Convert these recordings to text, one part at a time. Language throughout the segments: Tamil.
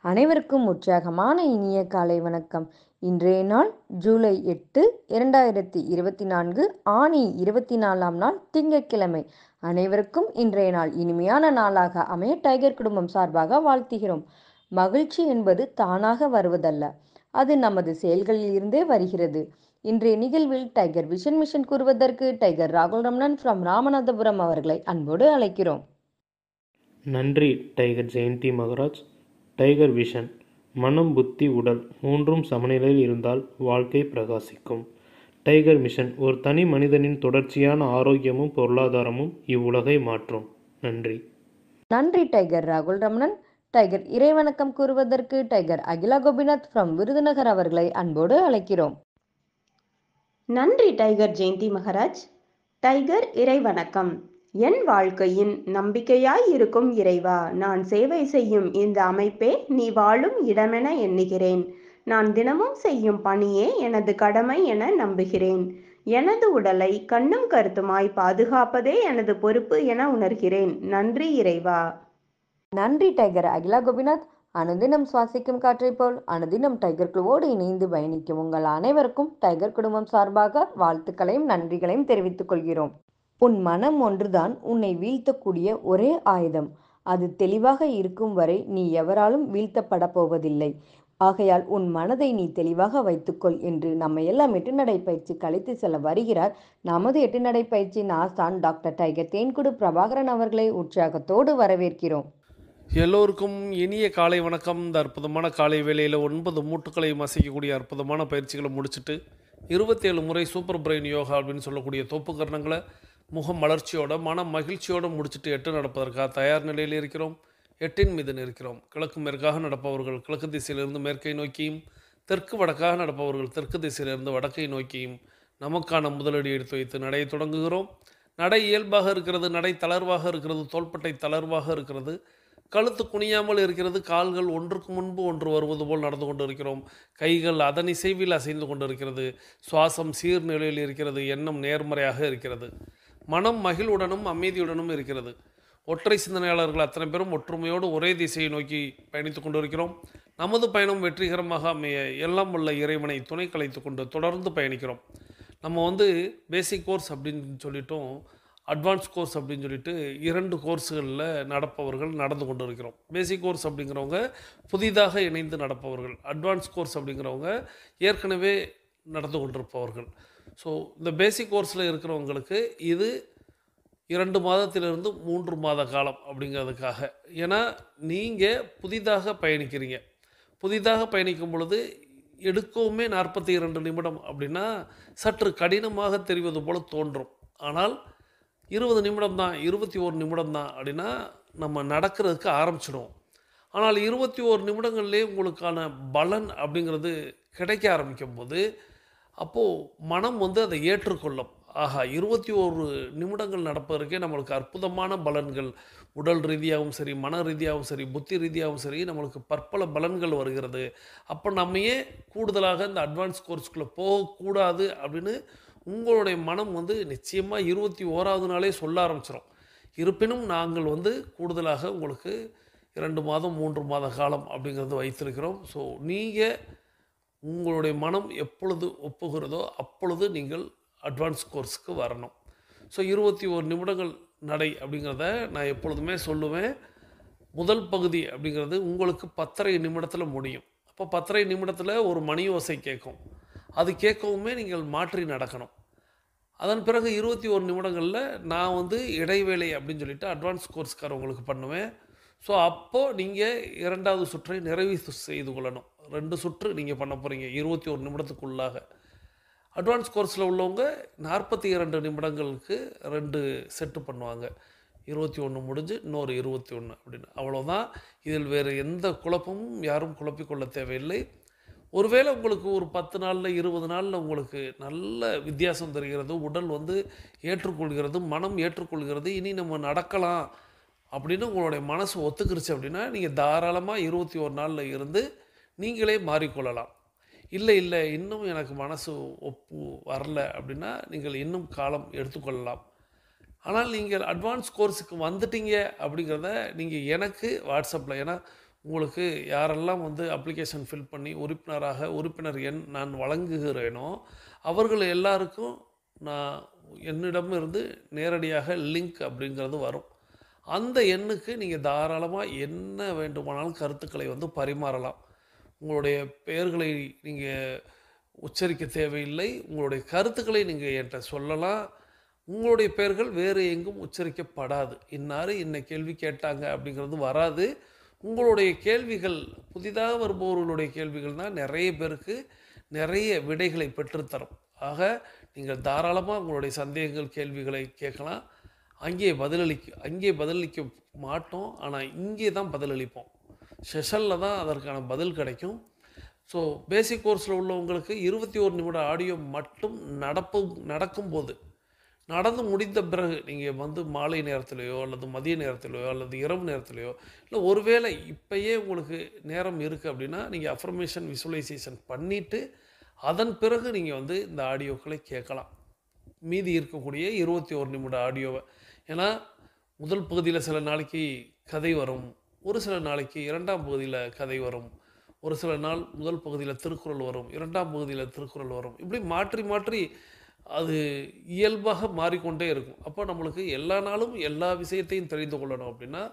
அனைவருக்கும் உற்சாகமான இனிய காலை வணக்கம். இன்றைய நாள் ஜூலை 8, 2024, ஆனி 24ஆம் நாள் திங்கட்கிழமை. அனைவருக்கும் இன்றைய நாள் இனிமையான நாளாக அமைய டைகர் குடும்பம் சார்பாக வாழ்த்துகிறோம். மகிழ்ச்சி என்பது தானாக வருவதல்ல, அது நமது செயல்களில் இருந்தே வருகிறது. இன்றைய நிகழ்வில் டைகர் விஷன் மிஷன் கூறுவதற்கு டைகர் ராகுல் ரமணன் ஃப்ரம் ராமநாதபுரம் அவர்களை அன்போடு அழைக்கிறோம். நன்றி tiger Jayanthi Maharaj. Tiger vision: மனம், புத்தி, உடல் மூன்றும் சமநிலையில் இருந்தால் வாழ்க்கை பிரகாசிக்கும். டைகர் மிஷன்: ஒரு தனி மனிதனின் தொடர்ச்சியான ஆரோக்கியமும் பொருளாதாரமும் இவ்வுலகை மாற்றும். நன்றி. நன்றி டைகர் ராகுல் ரமணன். டைகர் இறைவணக்கம் கூறுவதற்கு டைகர் அகிலா கோபிநாத் ஃப்ரம் விருதுநகர் அவர்களை அன்போடு அழைக்கிறோம். நன்றி டைகர் ஜெயந்தி மகராஜ். டைகர் இறைவணக்கம். என் வாழ்க்கையின் நம்பிக்கையாய் இருக்கும் இறைவா, நான் சேவை செய்யும் இந்த அமைப்பே நீ வாழும் இடமென எண்ணுகிறேன். நான் தினமும் செய்யும் பணியே எனது கடமை என நம்புகிறேன். எனது உடலை கண்ணும் கருத்துமாய் பாதுகாப்பதே எனது பொறுப்பு என உணர்கிறேன். நன்றி இறைவா. நன்றி டைகர் அகிலா கோபிநாத். அனுதினம் சுவாசிக்கும் காற்றை போல் அனுதினம் டைகர் குழுவோடு இணைந்து பயணிக்கும் உங்கள் அனைவருக்கும் டைகர் குடும்பம் சார்பாக வாழ்த்துக்களையும் நன்றிகளையும் தெரிவித்துக் கொள்கிறோம். உன் மனம் ஒன்றுதான் உன்னை வீழ்த்தக்கூடிய ஒரே ஆயுதம். அது தெளிவாக இருக்கும் வரை நீ எவராலும் வீழ்த்தப்பட போவதில்லை. ஆகையால் உன் மனதை நீ தெளிவாக வைத்துக்கொள் என்று நம்ம எல்லாம் எட்டுநடை பயிற்சி கழித்து செல்ல வருகிறார் நமது எட்டுநடை பயிற்சியின் ஆசான் டாக்டர் டைகர் தேன்குடு பிரபாகரன் அவர்களை உற்சாகத்தோடு வரவேற்கிறோம். எல்லோருக்கும் இனிய காலை வணக்கம். இந்த அற்புதமான காலை வேளையில் 9 மூட்டுக்களையும் அசைக்கக்கூடிய அற்புதமான பயிற்சிகளை முடிச்சுட்டு 27 முறை சூப்பர் பிரெயின் யோகா அப்படின்னு சொல்லக்கூடிய தோப்பு கரணங்களை முகம் மலர்ச்சியோட மன மகிழ்ச்சியோடு முடிச்சுட்டு 8 நடப்பதற்காக தயார் நிலையில் இருக்கிறோம். 8 மீது இருக்கிறோம். கிழக்கு மேற்காக நடப்பவர்கள் கிழக்கு திசையிலிருந்து மேற்கை நோக்கியும், தெற்கு வடக்காக நடப்பவர்கள் தெற்கு திசையிலிருந்து வடக்கை நோக்கியும் நமக்கான முதலடி எடுத்து வைத்து நடையை தொடங்குகிறோம். நடை இயல்பாக இருக்கிறது, நடை தளர்வாக இருக்கிறது, தோள்பட்டை தளர்வாக இருக்கிறது, கழுத்து குனியாமல் இருக்கிறது, கால்கள் ஒன்றுக்கு முன்பு ஒன்று வருவது போல் நடந்து கொண்டு இருக்கிறோம். கைகள் அதன் இசைவில் அசைந்து கொண்டு இருக்கிறது. சுவாசம் சீர்நிலையில் இருக்கிறது. எண்ணம் நேர்மறையாக இருக்கிறது. மனம் மகிழ்வுடனும் அமைதியுடனும் இருக்கிறது. ஒற்றை சிந்தனையாளர்கள் அத்தனை பேரும் ஒற்றுமையோடு ஒரே திசையை நோக்கி பயணித்து கொண்டு இருக்கிறோம். நமது பயணம் வெற்றிகரமாக அமைய எல்லாம் உள்ள இறைவனை துணை கலைத்து கொண்டு தொடர்ந்து பயணிக்கிறோம். நம்ம பேசிக் கோர்ஸ் அப்படின்னு சொல்லிட்டோம், அட்வான்ஸ் கோர்ஸ் அப்படின்னு சொல்லிட்டு 2 கோர்ஸுகளில் நடப்பவர்கள் நடந்து கொண்டு இருக்கிறோம். பேசிக் கோர்ஸ் அப்படிங்கிறவங்க புதிதாக இணைந்து நடப்பவர்கள், அட்வான்ஸ் கோர்ஸ் அப்படிங்கிறவங்க ஏற்கனவே நடந்து கொண்டிருப்பவர்கள். ஸோ இந்த பேசிக் கோர்ஸில் இருக்கிறவங்களுக்கு இது 2 மாதத்திலிருந்து 3 மாத காலம் அப்படிங்கிறதுக்காக. ஏன்னா நீங்கள் புதிதாக பயணிக்கிறீங்க. புதிதாக பயணிக்கும் பொழுது எடுக்கவுமே 42 நிமிடம் அப்படின்னா சற்று கடினமாக தெரிவது போல் தோன்றும். ஆனால் 20 நிமிடம் தான், 21 நிமிடம் தான் அப்படின்னா நம்ம நடக்கிறதுக்கு ஆரம்பிச்சிடுவோம். ஆனால் 21 நிமிடங்கள்லேயே உங்களுக்கான பலன் அப்படிங்கிறது கிடைக்க ஆரம்பிக்கும் போது அப்போது மனம் அதை ஏற்றுக்கொள்ளும். ஆஹா, 21 நிமிடங்கள் நடப்பதற்கே நம்மளுக்கு அற்புதமான பலன்கள், உடல் ரீதியாகவும் சரி, மன ரீதியாகவும் சரி, புத்தி ரீதியாகவும் சரி, நம்மளுக்கு பற்பல பலன்கள் வருகிறது. அப்போ நம்மையே கூடுதலாக இந்த அட்வான்ஸ் கோர்ஸ்குள்ளே போகக்கூடாது அப்படின்னு உங்களுடைய மனம் நிச்சயமாக 21ஆவது நாளே சொல்ல ஆரம்பிச்சிடும். இருப்பினும் நாங்கள் கூடுதலாக உங்களுக்கு 2 மாதம் 3 மாத காலம் அப்படிங்கிறது வைத்திருக்கிறோம். ஸோ நீங்கள் உங்களுடைய மனம் எப்பொழுது ஒப்புகிறதோ அப்பொழுது நீங்கள் அட்வான்ஸ் கோர்ஸுக்கு வரணும். ஸோ 21 நிமிடங்கள் நடை அப்படிங்கிறத நான் எப்பொழுதுமே சொல்லுவேன். முதல் பகுதி அப்படிங்கிறது உங்களுக்கு 10:30 நிமிடத்தில் முடியும். அப்போ 10:30 நிமிடத்தில் ஒரு மணி ஓசை கேட்கும். அது கேட்கவுமே நீங்கள் மாற்றி நடக்கணும். அதன் பிறகு 21 நிமிடங்களில் நான் இடைவேளை அப்படின்னு சொல்லிட்டு அட்வான்ஸ் கோர்ஸ்காரவங்களுக்கு பண்ணுவேன். ஸோ அப்போது நீங்கள் 2வது சுற்றை நிறைவு செய்து கொள்ளணும். 2 சுற்று நீங்கள் பண்ண போகிறீங்க 21 நிமிடத்துக்குள்ளாக. அட்வான்ஸ் கோர்ஸில் உள்ளவங்க 42 நிமிடங்களுக்கு 2 செட்டு பண்ணுவாங்க. 21 முடிஞ்சு இன்னொரு 21 அப்படின்னு. அவ்வளோதான். இதில் வேறு எந்த குழப்பமும் யாரும் குழப்பிக்கொள்ள தேவையில்லை. ஒருவேளை உங்களுக்கு ஒரு 10 நாளில் 20 நாளில் உங்களுக்கு நல்ல வித்தியாசம் தெரிகிறது, உடல் ஏற்றுக்கொள்கிறது, மனம் ஏற்றுக்கொள்கிறது, இனி நம்ம நடக்கலாம் அப்படின்னு உங்களுடைய மனசு ஒத்துக்கிருச்சு அப்படின்னா நீங்கள் தாராளமாக 21 நாளில் இருந்து நீங்களே மாறிக்கொள்ளலாம். இல்லை இன்னும் எனக்கு மனசு ஒப்பு வரல அப்படின்னா நீங்கள் இன்னும் காலம் எடுத்துக்கொள்ளலாம். ஆனால் நீங்கள் அட்வான்ஸ் கோர்ஸுக்கு வந்துட்டீங்க அப்படிங்கிறத நீங்கள் எனக்கு வாட்ஸ்அப்பில், ஏன்னா உங்களுக்கு யாரெல்லாம் வந்து அப்ளிகேஷன் ஃபில் பண்ணி உறுப்பினர் எண் நான் வழங்குகிறேனோ அவர்கள் எல்லாருக்கும் நான் என்னிடமிருந்து நேரடியாக லிங்க் அப்படிங்கிறது வரும். அந்த எண்ணுக்கு நீங்கள் தாராளமாக என்ன வேண்டுமானாலும் கருத்துக்களை வந்து பரிமாறலாம். உங்களுடைய பெயர்களை நீங்கள் உச்சரிக்க தேவையில்லை. உங்களுடைய கருத்துக்களை நீங்கள் என்கிட்ட சொல்லலாம். உங்களுடைய பெயர்கள் வேறு எங்கும் உச்சரிக்கப்படாது. இன்னார் இன்ன கேள்வி கேட்டாங்க அப்படிங்கிறது வராது. உங்களுடைய கேள்விகள், புதிதாக வருபவர்களுடைய கேள்விகள் தான் நிறைய பேருக்கு நிறைய விடைகளை பெற்றுத்தரும். ஆக நீங்கள் தாராளமாக உங்களுடைய சந்தேகங்கள், கேள்விகளை கேட்கலாம். அங்கே பதிலளிக்க மாட்டோம், ஆனால் இங்கே தான் பதிலளிப்போம். செஷனில் தான் அதற்கான பதில் கிடைக்கும். ஸோ பேசிக் கோர்ஸில் உள்ளவங்களுக்கு 21 நிமிட ஆடியோ மட்டும் நடக்கும்போது, நடந்து முடிந்த பிறகு நீங்கள் வந்து மாலை நேரத்திலேயோ அல்லது மதிய நேரத்திலேயோ அல்லது இரவு நேரத்திலேயோ, இல்லை ஒருவேளை இப்போயே உங்களுக்கு நேரம் இருக்குது அப்படின்னா நீங்கள் அஃபர்மேஷன் விசுவலைசேஷன் பண்ணிவிட்டு அதன் பிறகு நீங்கள் வந்து இந்த ஆடியோக்களை கேட்கலாம். மீதி இருக்கக்கூடிய 21 நிமிட ஆடியோவை. ஏன்னா முதல் பகுதியில் சில நாளைக்கு கதை வரும், ஒரு சில நாளைக்கு 2ஆம் பகுதியில் கதை வரும், ஒரு சில நாள் முதல் பகுதியில் திருக்குறள் வரும், 2ஆம் பகுதியில் திருக்குறள் வரும். இப்படி மாற்றி மாற்றி அது இயல்பாக மாறிக்கொண்டே இருக்கும். அப்போ நம்மளுக்கு எல்லா நாளும் எல்லா விஷயத்தையும் தெரிந்து கொள்ளணும் அப்படின்னா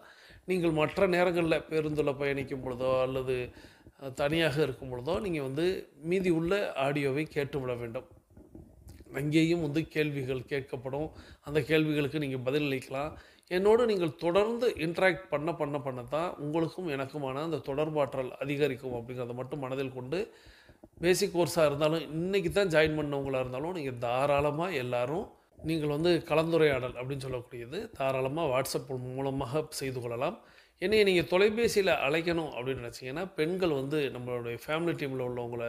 நீங்கள் மற்ற நேரங்களில் பேருந்தில் பயணிக்கும் பொழுதோ அல்லது தனியாக இருக்கும் பொழுதோ நீங்கள் வந்து மீதி உள்ள ஆடியோவை கேட்டுவிட வேண்டும். அங்கேயும் வந்து கேள்விகள் கேட்கப்படும். அந்த கேள்விகளுக்கு நீங்கள் பதிலளிக்கலாம். என்னோடு நீங்கள் தொடர்ந்து இன்ட்ராக்ட் பண்ண தான் உங்களுக்கும் எனக்குமான அந்த தொடர்பாற்றல் அதிகரிக்கும் அப்படிங்கிறத மட்டும் மனதில் கொண்டு, பேசிக் கோர்ஸாக இருந்தாலும் இன்றைக்கி தான் ஜாயின் பண்ணவங்களாக இருந்தாலும் நீங்கள் தாராளமாக எல்லாரும் நீங்கள் வந்து கலந்துரையாடல் அப்படின்னு சொல்லக்கூடியது தாராளமாக வாட்ஸ்அப் மூலமாக செய்து கொள்ளலாம். என்னையை நீங்கள் தொலைபேசியில் அழைக்கணும் அப்படின்னு நினச்சிங்கன்னா பெண்கள் வந்து நம்மளுடைய ஃபேமிலி டீமில் உள்ளவங்களை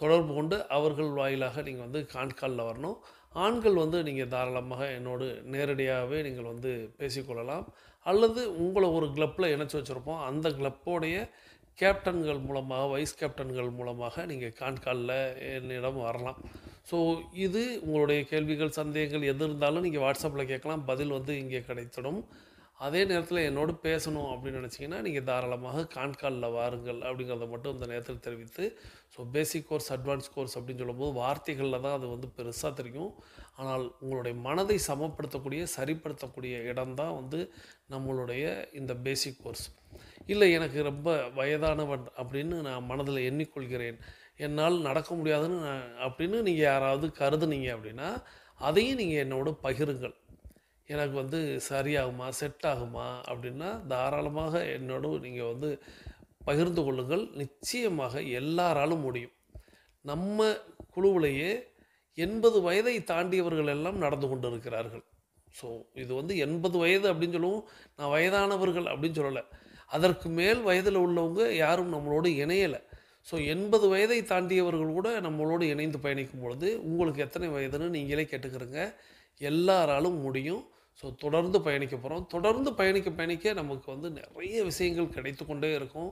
தொடர்பு கொண்டு அவர்கள் வாயிலாக நீங்கள் வந்து கான்காலில் வரணும். ஆண்கள் வந்து நீங்கள் தாராளமாக என்னோடு நேரடியாகவே நீங்கள் வந்து பேசிக்கொள்ளலாம். அல்லது உங்களை ஒரு கிளப்பில் இணைச்சி வச்சுருப்போம், அந்த கிளப்போடைய கேப்டன்கள் மூலமாக, வைஸ் கேப்டன்கள் மூலமாக நீங்கள் கான்காலில் என்னிடம் வரலாம். ஸோ இது உங்களுடைய கேள்விகள், சந்தேகங்கள் எது இருந்தாலும் நீங்கள் வாட்ஸ்அப்பில் கேட்கலாம், பதில் வந்து இங்கே கிடைத்திடும். அதே நேரத்தில் என்னோடு பேசணும் அப்படின்னு நினச்சிங்கன்னா நீங்கள் தாராளமாக கான்காலில் வாருங்கள் அப்படிங்கிறத மட்டும் இந்த நேரத்தில் தெரிவித்து, so basic course, advance course அப்படின்னு சொல்லும்போது வார்த்தைகளில் தான் அது வந்து பெருசாக தெரியும். ஆனால் உங்களுடைய மனதை சமப்படுத்தக்கூடிய, சரிப்படுத்தக்கூடிய இடம்தான் வந்து நம்மளுடைய இந்த பேசிக் கோர்ஸ். இல்லை எனக்கு ரொம்ப வயதானவன் அப்படின்னு நான் மனதில் எண்ணிக்கொள்கிறேன், என்னால் நடக்க முடியாதுன்னு அப்படின்னு நீங்கள் யாராவது கருதுனீங்க அப்படின்னா அதையும் நீங்கள் என்னோடு பகிருங்கள். எனக்கு வந்து சரியாகுமா, செட் ஆகுமா அப்படின்னா தாராளமாக என்னோடு நீங்கள் வந்து பகிர்ந்து கொள்ளுங்கள். நிச்சயமாக எல்லாராலும் முடியும். நம்ம குழுவிலேயே 80 வயதை தாண்டியவர்கள் எல்லாம் நடந்து கொண்டு இருக்கிறார்கள். ஸோ இது வந்து 80 வயது அப்படின்னு சொல்லுவோம், நான் வயதானவர்கள் அப்படின்னு சொல்லலை. அதற்கு மேல் வயதில் உள்ளவங்க யாரும் நம்மளோடு இணையலை. ஸோ 80 வயதை தாண்டியவர்கள் கூட நம்மளோடு இணைந்து பயணிக்கும் பொழுது உங்களுக்கு எத்தனை வயதுன்னு நீங்களே கேட்டுக்கிறங்க. எல்லாராலும் முடியும். ஸோ தொடர்ந்து பயணிக்க போகிறோம். தொடர்ந்து பயணிக்க நமக்கு வந்து நிறைய விஷயங்கள் கிடைத்து கொண்டே இருக்கும்.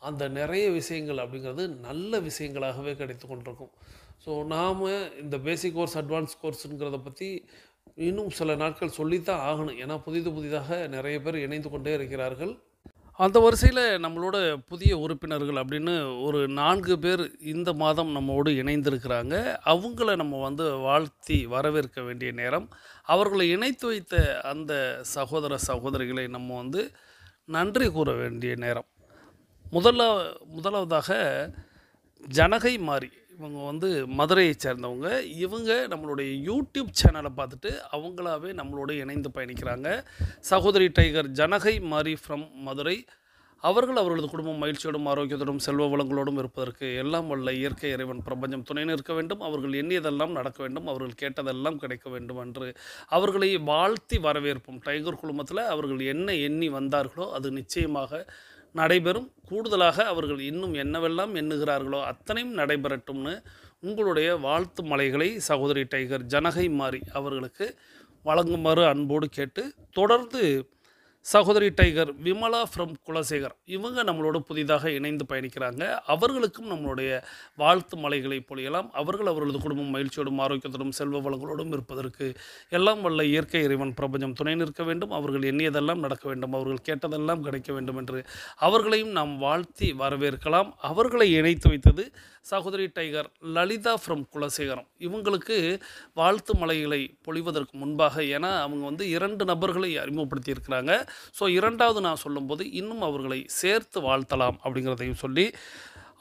அந்த நிறைய விஷயங்கள் அப்படிங்கிறது நல்ல விஷயங்களாகவே கிடைத்து கொண்டிருக்கும். ஸோ நாம் இந்த பேசிக் கோர்ஸ், அட்வான்ஸ் கோர்ஸுங்கிறத பற்றி இன்னும் சில நாட்கள் சொல்லித்தான் ஆகணும். ஏன்னா புதிதாக நிறைய பேர் இணைந்து கொண்டே இருக்கிறார்கள். அந்த வரிசையில் நம்மளோட புதிய உறுப்பினர்கள் அப்படின்னு ஒரு 4 பேர் இந்த மாதம் நம்மோடு இணைந்திருக்கிறாங்க. அவங்கள நம்ம வந்து வாழ்த்தி வரவேற்க வேண்டிய நேரம். அவர்களை இணைத்து வைத்த அந்த சகோதர சகோதரிகளை நம்ம வந்து நன்றி கூற வேண்டிய நேரம். முதலாவதாக ஜனகை மாறி, இவங்க வந்து மதுரையை சேர்ந்தவங்க. இவங்க நம்மளுடைய யூடியூப் சேனலை பார்த்துட்டு அவங்களாவே நம்மளோடு இணைந்து பயணிக்கிறாங்க. சகோதரி டைகர் ஜனகை மாறி ஃப்ரம் மதுரை. அவர்களது குடும்பம் மகிழ்ச்சியோடும் ஆரோக்கியத்தோடும் செல்வ வளங்களோடும் இருப்பதற்கு எல்லாம் வல்ல இயற்கை இறைவன் பிரபஞ்சம் துணை நிற்க வேண்டும். அவர்கள் எண்ணியதெல்லாம் நடக்க வேண்டும், அவர்கள் கேட்டதெல்லாம் கிடைக்க வேண்டும் என்று அவர்களை வாழ்த்தி வரவேற்போம். டைகர் குழுமத்தில் அவர்கள் என்ன எண்ணி வந்தார்களோ அது நிச்சயமாக நடைபெறும். கூடுதலாக அவர்கள் இன்னும் என்னவெல்லாம் எண்ணுகிறார்களோ அத்தனையும் நடைபெறட்டும்னு உங்களுடைய வாழ்த்து மலைகளை சகோதரி டைகர் ஜனகை மாறி அவர்களுக்கு வழங்குமாறு அன்போடு கேட்டு, தொடர்ந்து சகோதரி டைகர் விமலா ஃப்ரம் குலசேகர் இவங்க நம்மளோட புதிதாக இணைந்து பயணிக்கிறாங்க. அவர்களுக்கும் நம்மளுடைய வாழ்த்து மலைகளை பொழியலாம். அவர்களது குடும்பம் மகிழ்ச்சியோடும் ஆரோக்கியத்தோடும் செல்வ வளங்களோடும் இருப்பதற்கு எல்லாம் வல்ல இயற்கை இறைவன் பிரபஞ்சம் துணை நிற்க வேண்டும். அவர்கள் எண்ணியதெல்லாம் நடக்க வேண்டும். அவர்கள் கேட்டதெல்லாம் கிடைக்க வேண்டும் என்று அவர்களையும் நாம் வாழ்த்தி வரவேற்கலாம். அவர்களை இணைத்து வைத்தது சகோதரி டைகர் லலிதா ஃப்ரம் குலசேகரம். இவங்களுக்கு வாழ்த்து மலைகளை பொழிவதற்கு முன்பாக, ஏன்னா அவங்க 2 நபர்களை அறிமுகப்படுத்தியிருக்கிறாங்க. ஸோ 2வது நான் சொல்லும்போது இன்னும் அவர்களை சேர்த்து வாழ்த்தலாம் அப்படிங்கிறதையும் சொல்லி,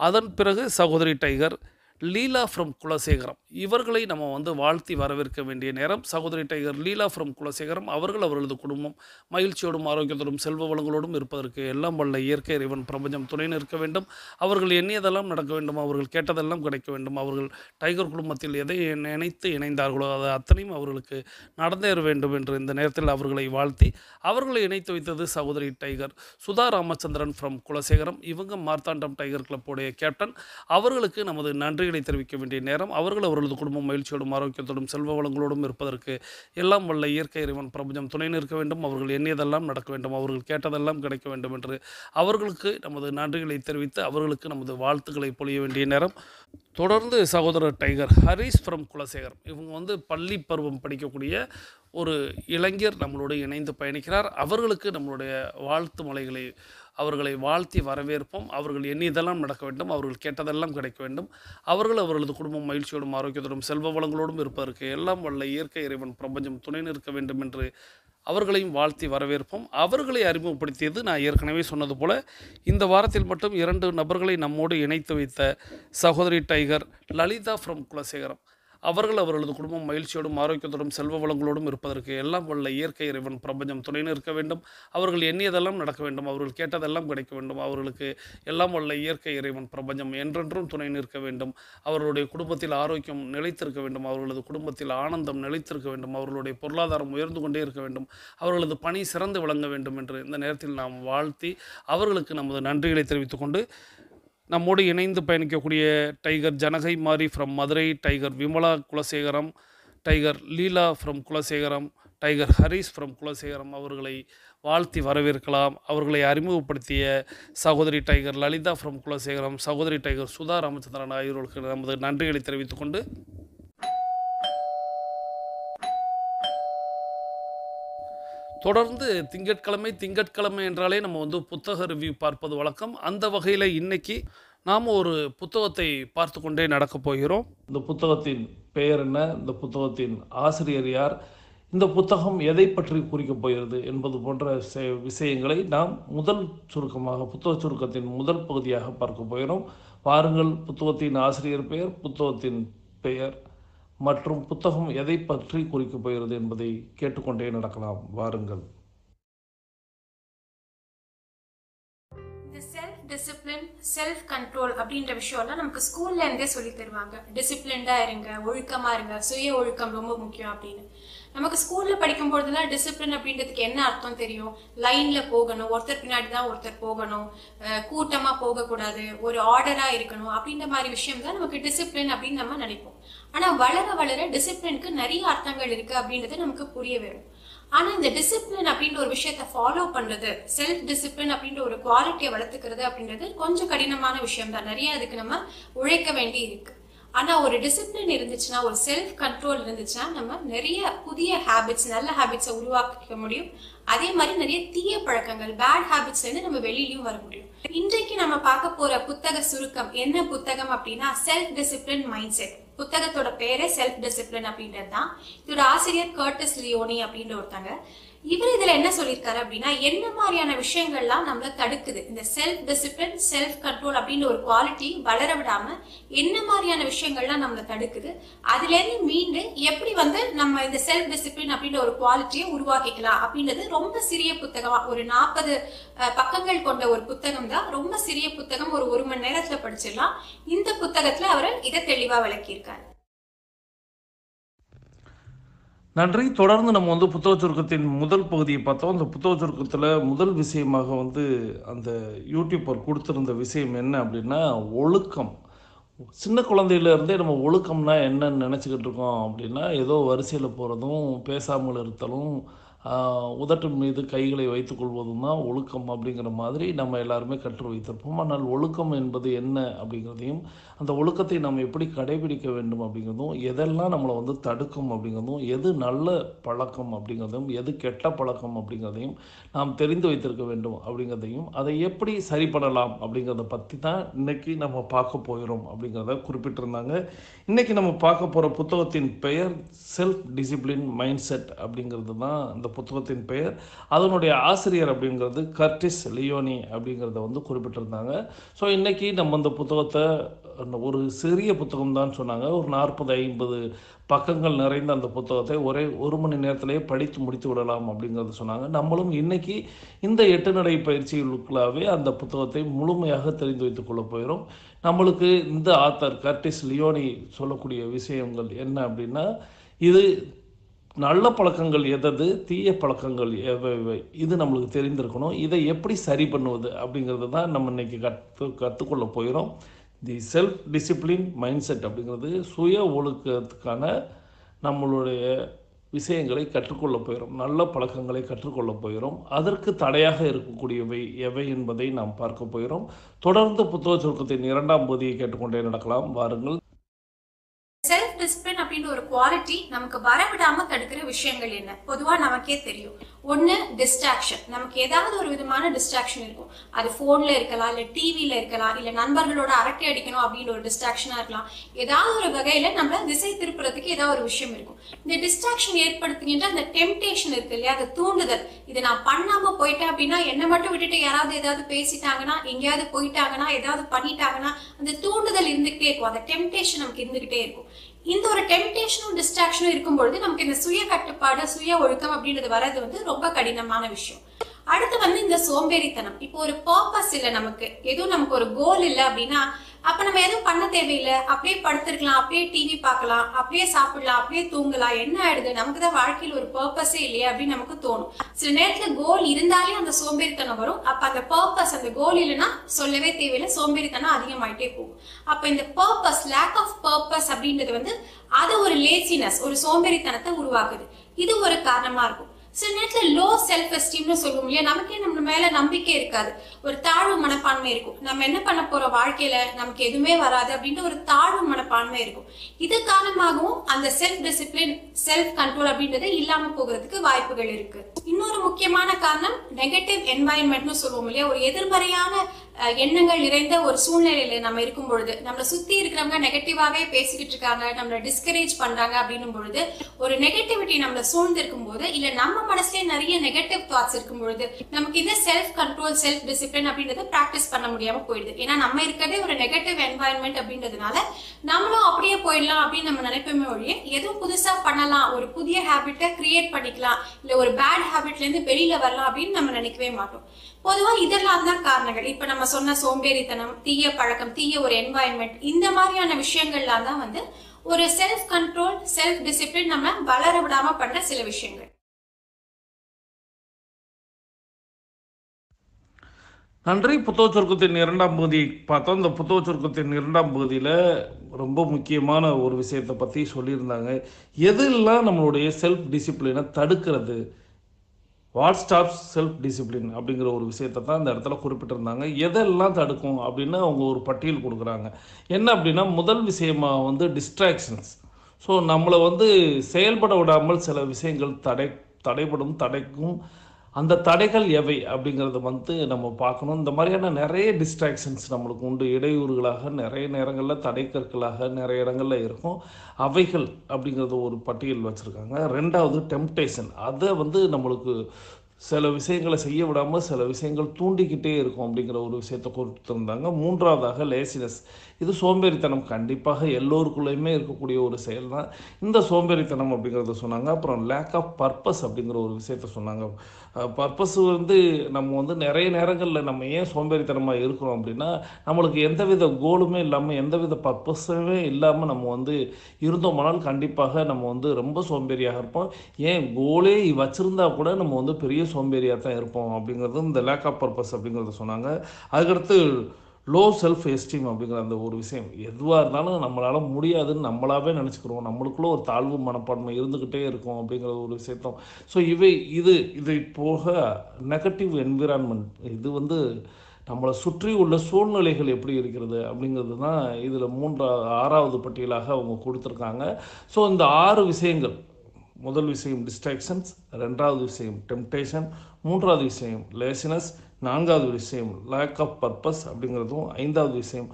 அதன் பிறகு சகோதரி டைகர் லீலா ஃப்ரம் குலசேகரம் இவர்களை நம்ம வாழ்த்தி வரவேற்க வேண்டிய நேரம். சகோதரி டைகர் லீலா ஃப்ரம் குலசேகரம் அவர்களது குடும்பம் மகிழ்ச்சியோடும் ஆரோக்கியத்தோடும் செல்வ வளங்களோடும் இருப்பதற்கு எல்லாம் வல்ல இயற்கை இறைவன் பிரபஞ்சம் துணை நிற்க வேண்டும். அவர்கள் எண்ணியதெல்லாம் நடக்க வேண்டும். அவர்கள் கேட்டதெல்லாம் கிடைக்க வேண்டும். அவர்கள் டைகர் குடும்பத்தில் எதை நினைத்து இணைந்தார்களோ அது அத்தனையும் அவர்களுக்கு நடந்தேற வேண்டும் என்று இந்த நேரத்தில் அவர்களை வாழ்த்தி அவர்களை இணைத்து வைத்தது சகோதரி டைகர் சுதா ராமச்சந்திரன் ஃப்ரம் குலசேகரம். இவங்க மார்த்தாண்டம் டைகர் கிளப்புடைய கேப்டன். அவர்களுக்கு நமது நன்றி தெரிவிக்க வேண்டிய நேரம். அவர்களது குடும்பம் மகிழ்ச்சியோடும் ஆரோக்கியத்தோடும் செல்வ வளங்களோடும் இருப்பதற்கு எல்லாம் வல்ல இயற்கை இறைவன் பிரபஞ்சம் துணை நிற்க வேண்டும். அவர்கள் எண்ணியதெல்லாம் நடக்க வேண்டும். அவர்கள் கேட்டதெல்லாம் கிடைக்க வேண்டும் என்று அவர்களுக்கு நமது நன்றிகளை தெரிவித்து அவர்களுக்கு நமது வாழ்த்துக்களை பொழிய வேண்டிய நேரம். தொடர்ந்து சகோதரர் டைகர் ஹரிஷ் ஃப்ரம் குலசேகரம் இவங்க பள்ளி பருவம் படிக்கக்கூடிய ஒரு இளைஞர் நம்மளோடு இணைந்து பயணிக்கிறார். அவர்களுக்கு நம்மளுடைய வாழ்த்து மலைகளை அவர்களை வாழ்த்தி வரவேற்போம். அவர்கள் எண்ணியதெல்லாம் நடக்க வேண்டும். அவர்கள் கேட்டதெல்லாம் கிடைக்க வேண்டும். அவர்களது குடும்பம் மகிழ்ச்சியோடும் ஆரோக்கியத்தோடும் செல்வ வளங்களோடும் இருப்பதற்கு எல்லாம் வல்ல இயற்கை இறைவன் பிரபஞ்சம் துணை நிற்க வேண்டும் என்று அவர்களையும் வாழ்த்தி வரவேற்போம். அவர்களை அறிமுகப்படுத்தியது நான் ஏற்கனவே சொன்னது போல இந்த வாரத்தில் மட்டும் 2 நபர்களை நம்மோடு இணைத்து வைத்த சகோதரி டைகர் லலிதா ஃப்ரம் குலசேகரம் அவர்களது குடும்பம் மகிழ்ச்சியோடும் ஆரோக்கியத்தோடும் செல்வ வளங்களோடும் இருப்பதற்கு எல்லாம் வல்ல இயற்கை இறைவன் பிரபஞ்சம் துணை நிற்க வேண்டும். அவர்கள் எண்ணியதெல்லாம் நடக்க வேண்டும். அவர்கள் கேட்டதெல்லாம் கிடைக்க வேண்டும். அவர்களுக்கு எல்லாம் வல்ல இயற்கை இறைவன் பிரபஞ்சம் என்றென்றும் துணை நிற்க வேண்டும். அவர்களுடைய குடும்பத்தில் ஆரோக்கியம் நிலைத்திருக்க வேண்டும். அவர்களது குடும்பத்தில் ஆனந்தம் நிலைத்திருக்க வேண்டும். அவர்களுடைய பொருளாதாரம் உயர்ந்து கொண்டே இருக்க வேண்டும். அவர்களது பணி சிறந்து விளங்க வேண்டும் என்று இந்த நேரத்தில் நாம் வாழ்த்தி அவர்களுக்கு நமது நன்றிகளை தெரிவித்துக் கொண்டு, நம்மோடு இணைந்து பயணிக்கக்கூடிய டைகர் ஜனகை மாரி from Madurai, tiger Vimala Kulasekaram, tiger Leela from Kulasekaram, tiger Harish from Kulasekaram அவர்களை வாழ்த்தி வரவேற்கலாம். அவர்களை அறிமுகப்படுத்திய சகோதரி டைகர் லலிதா ஃப்ரம் குலசேகரம், சகோதரி டைகர் சுதா ராமச்சந்திரன் ஆகியோருக்கு நமது நன்றிகளை தெரிவித்துக் கொண்டு, தொடர்ந்து திங்கட்கிழமை என்றாலே நம்ம புத்தக ரிவ்யூ பார்ப்பது வழக்கம். அந்த வகையில் இன்னைக்கு நாம் ஒரு புத்தகத்தை பார்த்து கொண்டே நடக்கப் போகிறோம். இந்த புத்தகத்தின் பெயர் என்ன, இந்த புத்தகத்தின் ஆசிரியர் யார், இந்த புத்தகம் எதை பற்றி குறிக்கப் போகிறது என்பது போன்ற விஷயங்களை நாம் புத்தக சுருக்கத்தின் முதல் பகுதியாக பார்க்க போகிறோம். பாருங்கள், புத்தகத்தின் ஆசிரியர் பெயர், புத்தகத்தின் பெயர் மற்றும் புத்தகம் எதை பற்றி குறிக்கப் போகிறது என்பதை கேட்டுக்கொண்டே நடக்கலாம். வாருங்கள். செல்ஃப் டிசிப்ளின், செல்ஃப் கண்ட்ரோல் அப்படின்ற விஷயம்லாம் நமக்கு ஸ்கூல்ல இருந்தே சொல்லி தருவாங்க. டிசிப்ளின்டா இருங்க, ஒழுக்கமா இருங்க, சுய ஒழுக்கம் ரொம்ப முக்கியம் அப்படின்னு. நமக்கு ஸ்கூல்ல படிக்கும் போதெல்லாம் டிசிப்ளின் அப்படின்றதுக்கு என்ன அர்த்தம் தெரியும்? லைன்ல போகணும், ஒருத்தர் பின்னாடி தான் ஒருத்தர் போகணும், கூட்டமா போகக்கூடாது, ஒரு ஆர்டரா இருக்கணும் அப்படின்ற மாதிரி விஷயம் தான் நமக்கு டிசிப்ளின் அப்படின்னு நம்ம நினைப்போம். ஆனா வளர வளர டிசிப்ளினுக்கு நிறைய அர்த்தங்கள் இருக்கு அப்படின்றது நமக்கு புரிய வரும். ஆனா இந்த டிசிப்ளின் அப்படின்ற ஒரு விஷயத்த ஃபாலோ பண்றது, செல்ஃப் டிசிப்ளின் அப்படின்ற ஒரு குவாலிட்டியை வளர்த்துக்கிறது அப்படின்றது கொஞ்சம் கடினமான விஷயம் தான். நிறைய அதுக்கு நம்ம உழைக்க வேண்டி இருக்கு. ஆனா ஒரு டிசிப்ளின் இருந்துச்சுன்னா, ஒரு செல்ஃப் கண்ட்ரோல் இருந்துச்சுன்னா நம்ம நிறைய புதிய ஹேபிட்ஸ், நல்ல ஹேபிட்ஸை உருவாக்க முடியும். அதே மாதிரி நிறைய தீய பழக்கங்கள், பேட் ஹேபிட்ஸ்ல இருந்து நம்ம வெளியிலயும் வர முடியும். இன்றைக்கு நம்ம பார்க்க போற புத்தக சுருக்கம் என்ன புத்தகம் அப்படின்னா செல்ஃப் டிசிப்ளின் மைண்ட் செட். புத்தகத்தோட பேரே செல்ஃப் டிசிப்ளின் அப்படின்றது தான். இதோட ஆசிரியர் கர்டிஸ் லியோனி அப்படின்ற ஒருத்தங்க. இவர் இதுல என்ன சொல்லியிருக்காரு அப்படின்னா, என்ன மாதிரியான விஷயங்கள்லாம் நம்மள தடுக்குது, இந்த செல்ஃப் டிசிப்ளின், செல்ஃப் கண்ட்ரோல் அப்படின்ற ஒரு குவாலிட்டி வளர விடாம என்ன மாதிரியான விஷயங்கள்லாம் நம்மள தடுக்குது, அதுல இருந்து மீண்டு எப்படி நம்ம இந்த செல்ஃப் டிசிப்ளின் அப்படின்ற ஒரு குவாலிட்டியை உருவாக்கிக்கலாம் அப்படின்றது ரொம்ப சிறிய புத்தகமா, ஒரு 40 பக்கங்கள் கொண்ட ஒரு புத்தகம் தான். ரொம்ப சிறிய புத்தகம், ஒரு மணி நேரத்துல படிச்சிடலாம். இந்த புத்தகத்துல அவர் இதை தெளிவா விளக்கியிருக்காரு. நன்றி. தொடர்ந்து நம்ம புத்தக சுருக்கத்தின் முதல் பகுதியை பார்த்தோம். அந்த புத்தக சுருக்கத்தில் முதல் விஷயமாக அந்த யூடியூபர் கொடுத்துருந்த விஷயம் என்ன அப்படின்னா ஒழுக்கம். சின்ன குழந்தையிலேருந்தே நம்ம ஒழுக்கம்னா என்னன்னு நினச்சிக்கிட்டு இருக்கோம் அப்படின்னா, ஏதோ வரிசையில் போகிறதும், பேசாமல் இருத்தலும், உதட்டு மீது கைகளை வைத்துக்கொள்வதும் தான் ஒழுக்கம் அப்படிங்கிற மாதிரி நம்ம எல்லாருமே கற்று வைத்திருப்போம். ஆனால் ஒழுக்கம் என்பது என்ன அப்படிங்கிறதையும், அந்த ஒழுக்கத்தை நம்ம எப்படி கடைபிடிக்க வேண்டும் அப்படிங்கிறதும், எதெல்லாம் நம்மளை வந்து தடுக்கும் அப்படிங்கிறதும், எது நல்ல பழக்கம் அப்படிங்கிறதும், எது கெட்ட பழக்கம் அப்படிங்கிறதையும் நாம் தெரிந்து வைத்திருக்க வேண்டும் அப்படிங்கிறதையும், அதை எப்படி சரி பண்ணலாம் அப்படிங்கிறத பற்றி தான் இன்றைக்கி நம்ம பார்க்க போகிறோம் அப்படிங்கிறத குறிப்பிட்டிருந்தாங்க. இன்றைக்கி நம்ம பார்க்க போகிற புத்தகத்தின் பெயர் செல்ஃப் டிசிப்ளின் மைண்ட் செட் அப்படிங்கிறது தான் இந்த புத்தகத்தின் பெயர். அதனுடைய ஆசிரியர் அப்படிங்கிறது கர்டிஸ் லியோனி அப்படிங்கிறத வந்து குறிப்பிட்டிருந்தாங்க. ஸோ இன்றைக்கி நம்ம இந்த புத்தகத்தை ஒரு சிறிய புத்தகம் தான் சொன்னாங்க. ஒரு 40-50 பக்கங்கள் நிறைந்த அந்த புத்தகத்தை ஒரே 1 மணி நேரத்திலேயே படித்து முடித்து விடலாம் அப்படிங்கிறது சொன்னாங்க. நம்மளும் இன்றைக்கி இந்த 8 நடை பயிற்சிகளுக்குள்ளாவே அந்த புத்தகத்தை முழுமையாக தெரிந்து வைத்துக் கொள்ள போகிறோம். நம்மளுக்கு இந்த ஆத்தர் கர்டிஸ் லியோனி சொல்லக்கூடிய விஷயங்கள் என்ன அப்படின்னா, இது நல்ல பழக்கங்கள் எதது, தீய பழக்கங்கள் எவை, இது நம்மளுக்கு தெரிந்திருக்கணும். இதை எப்படி சரி பண்ணுவது அப்படிங்கிறது தான் நம்ம இன்றைக்கி கற்றுக்கொள்ள போகிறோம். தி செல்ஃப் டிசிப்ளின் மைண்ட் செட் அப்படிங்கிறது சுய ஒழுக்கத்துக்கான நம்மளுடைய விஷயங்களை கற்றுக்கொள்ள போகிறோம். நல்ல பழக்கங்களை கற்றுக்கொள்ள போகிறோம். அதற்கு தடையாக இருக்கக்கூடியவை எவை என்பதை நாம் பார்க்க போகிறோம். தொடர்ந்து புத்தக சுருக்கத்தின் 2ஆம் பகுதியை கேட்டுக்கொண்டே நடக்கலாம். வாருங்கள். செல்ஃப் டிசிப்ளின் அப்படின்ற ஒரு குவாலிட்டி நமக்கு வரவிடாம தடுக்கிற விஷயங்கள் என்ன? பொதுவா நமக்கே தெரியும். ஒண்ணு டிஸ்ட்ராக்ஷன். நமக்கு ஏதாவது ஒரு விதமான டிஸ்ட்ராக்ஷன் இருக்கும். அது போன்ல இருக்கலாம், இல்ல டிவில இருக்கலாம், இல்ல நண்பர்களோட அரட்டை அடிக்கணும் அப்படின்ற ஒரு டிஸ்ட்ராக்ஷனா இருக்கலாம். ஏதாவது ஒரு வகையில நம்ம திசை திருப்புறதுக்கு ஏதாவது ஒரு விஷயம் இருக்கும். இந்த டிஸ்ட்ராக்ஷன் ஏற்படுத்துகின்ற அந்த டெம்டேஷன் இருக்கு இல்லையா, அந்த தூண்டுதல். இதை நான் பண்ணாம போயிட்டேன் அப்படின்னா, என்னை மட்டும் விட்டுட்டு யாராவது ஏதாவது பேசிட்டாங்கன்னா, எங்கேயாவது போயிட்டாங்கன்னா, ஏதாவது பண்ணிட்டாங்கன்னா, அந்த தூண்டுதல் இருந்துகிட்டே இருக்கும். அந்த டெம்டேஷன் நமக்கு இருந்துகிட்டே இருக்கும். இந்த ஒரு டெம்டேஷனும் டிஸ்ட்ராக்ஷனும் இருக்கும்பொழுது நமக்கு இந்த சுய கட்டுப்பாடு, சுய ஒழுக்கம் அப்படின்றது வர்றது வந்து ரொம்ப கடினமான விஷயம். அடுத்து வந்து இந்த சோம்பேறித்தனம். இப்போ ஒரு பர்பஸ் இல்லை, நமக்கு எதுவும் நமக்கு ஒரு கோல் இல்லை அப்படின்னா, அப்ப நம்ம எதுவும் பண்ண தேவையில்லை. அப்படியே படுத்திருக்கலாம், அப்படியே டிவி பார்க்கலாம், அப்படியே சாப்பிடலாம், அப்படியே தூங்கலாம். என்ன ஆயிடுது, நமக்கு தான் வாழ்க்கையில் ஒரு பர்பஸே இல்லையே அப்படின்னு நமக்கு தோணும். சில நேரத்துல கோல் இருந்தாலே அந்த சோம்பேறித்தனம் வரும். அப்ப அந்த பர்பஸ், அந்த கோல் இல்லைன்னா சொல்லவே தேவையில்லை, சோம்பேறித்தனம் அதிகமாயிட்டே போகும். அப்ப இந்த பர்பஸ், லேக் ஆஃப் பர்பஸ் அப்படின்றது வந்து அது ஒரு லேசினஸ், ஒரு சோம்பேறித்தனத்தை உருவாக்குது. இது ஒரு காரணமா இருக்கும். சில நேரத்துல லோ செல்ஃப் எஸ்டீம்னு சொல்லுவோம் இல்லையா, நமக்கே நம்ம மேல நம்பிக்கை இருக்காது, ஒரு தாழ்வு மனப்பான்மை இருக்கும். நம்ம என்ன பண்ண போறோம் வாழ்க்கையில, நமக்கு எதுவுமே வராது அப்படின்ற ஒரு தாழ்வு மனப்பான்மை இருக்கும். இது காரணமாகவும் அந்த செல்ஃப் டிசிப்ளின், செல்ஃப் கண்ட்ரோல் அப்படின்றது இல்லாம போகிறதுக்கு வாய்ப்புகள் இருக்கு. இன்னொரு முக்கியமான காரணம் நெகட்டிவ் என்வாயன்மெண்ட்னு சொல்லுவோம் இல்லையா, ஒரு எதிர்மறையான எண்ணங்கள் நிறைந்த ஒரு சூழ்நிலையில நம்ம இருக்கும் பொழுது, நம்மளை சுத்தி இருக்கிறவங்க நெகட்டிவாவே பேசிக்கிட்டு இருக்காங்க, நம்மளை டிஸ்கரேஜ் பண்றாங்க அப்படின்னும் பொழுது, ஒரு நெகட்டிவிட்டி நம்மளை சூழ்ந்து இருக்கும் போது, இல்ல நம்ம மனசுல நிறைய நெகட்டிவ் தாட்ஸ் இருக்கும் பொழுது, நமக்கு இந்த செல்ஃப் கண்ட்ரோல், செல்ஃப் டிசிப்ளின் அப்படின்றத பிராக்டிஸ் பண்ண முடியாம போயிடுது. ஏன்னா நம்ம இருக்கிறதே ஒரு நெகட்டிவ் என்வாயன்மெண்ட் அப்படின்றதுனால நம்மளும் அப்படியே போயிடலாம் அப்படின்னு நம்ம நினைப்போமே ஒழிய, எதுவும் புதுசா பண்ணலாம், ஒரு புதிய ஹேபிட்டை கிரியேட் பண்ணிக்கலாம், இல்ல ஒரு பேட் ஹேபிட்ல இருந்து வெளியில வரலாம் அப்படின்னு நம்ம நினைக்கவே மாட்டோம். பொதுவா இதெல்லாம் தான் காரணங்கள். இப்ப நம்ம சொன்ன சோம்பேறித்தனம், தீய பழக்கம், தீய ஒரு என்வாயன்மெண்ட், இந்த மாதிரியான விஷயங்கள்லாம் தான் வந்து ஒரு செல்ஃப் கண்ட்ரோல், செல்ஃப் டிசிப்ளின் நம்ம வளர விடாம பண்ற சில விஷயங்கள். நன்றி. புத்தக சுருக்கத்தின் 2ஆம் பகுதி பார்த்தோம். இந்த புத்தக சுருக்கத்தின் 2ஆம் பகுதியில் ரொம்ப முக்கியமான ஒரு விஷயத்தை பற்றி சொல்லியிருந்தாங்க. எதெல்லாம் நம்மளுடைய செல்ஃப் டிசிப்ளினை தடுக்கிறது, வாட் ஸ்டாப்ஸ் செல்ஃப் டிசிப்ளின் அப்படிங்கிற ஒரு விஷயத்தை தான் இந்த இடத்துல குறிப்பிட்டிருந்தாங்க. எதெல்லாம் தடுக்கும் அப்படின்னு அவங்க ஒரு பட்டியல் கொடுக்குறாங்க. என்ன அப்படின்னா, முதல் விஷயமாக வந்து டிஸ்ட்ராக்ஷன்ஸ். ஸோ நம்மளை வந்து செயல்பட விடாமல் சில விஷயங்கள் தடைக்கும். அந்த தடைகள் எவை அப்படிங்கிறத வந்து நம்ம பார்க்கணும். இந்த மாதிரியான நிறைய டிஸ்ட்ராக்ஷன்ஸ் நம்மளுக்கு உண்டு. இடையூறுகளாக, நிறைய நேரங்களில் தடைக்கற்களாக நிறைய இடங்களில் இருக்கும். அவைகள் அப்படிங்கிறது ஒரு பட்டியல் வச்சுருக்காங்க. 2வது டெம்ப்டேஷன். அதை வந்து நம்மளுக்கு சில விஷயங்களை செய்ய விடாமல் சில விஷயங்கள் தூண்டிக்கிட்டே இருக்கும் அப்படிங்கிற ஒரு விஷயத்தை கொடுத்துருந்தாங்க. 3வதாக லேசினஸ். இது சோம்பேறித்தனம். கண்டிப்பாக எல்லோருக்குள்ளேயுமே இருக்கக்கூடிய ஒரு செயல் தான் இந்த சோம்பேறித்தனம் அப்படிங்கிறத சொன்னாங்க. அப்புறம் லேக் ஆஃப் பர்பஸ் அப்படிங்கிற ஒரு விஷயத்த சொன்னாங்க. பர்பஸ் வந்து நம்ம வந்து நிறைய நேரங்களில் நம்ம ஏன் சோம்பேறித்தனமாக இருக்கிறோம் அப்படின்னா, நம்மளுக்கு எந்தவித கோலுமே இல்லாமல், எந்தவித பர்பஸுமே இல்லாமல் நம்ம வந்து இருந்தோம்னால் கண்டிப்பாக நம்ம வந்து ரொம்ப சோம்பேறியாக இருப்போம். ஏன் கோலே வச்சுருந்தா கூட நம்ம வந்து பெரிய சோம்பேறியாக தான் இருப்போம் அப்படிங்கிறது இந்த லேக் ஆஃப் பர்பஸ் அப்படிங்கிறத சொன்னாங்க. அதுக்கடுத்து லோ செல்ஃப் எஸ்டீம் அப்படிங்கிற அந்த ஒரு விஷயம். எதுவாக இருந்தாலும் நம்மளால் முடியாதுன்னு நம்மளாவே நினச்சிக்கிறோம். நம்மளுக்குள்ள ஒரு தாழ்வு மனப்பான்மை இருந்துக்கிட்டே இருக்கும் அப்படிங்கிற ஒரு விஷயத்தோம். ஸோ இதை போக நெகட்டிவ் என்விரான்மெண்ட், இது வந்து நம்மளை சுற்றி உள்ள சூழ்நிலைகள் எப்படி இருக்கிறது அப்படிங்கிறது தான் இதில் 6வது பட்டியலாக அவங்க கொடுத்துருக்காங்க. ஸோ இந்த 6 விஷயங்கள், முதல் விஷயம் டிஸ்ட்ராக்ஷன்ஸ், 2வது விஷயம் டெம்டேஷன், 3வது விஷயம் லேசினஸ், 4வது விஷயம் லேக் ஆஃப் பர்பஸ் அப்படிங்கிறதும், 5வது விஷயம்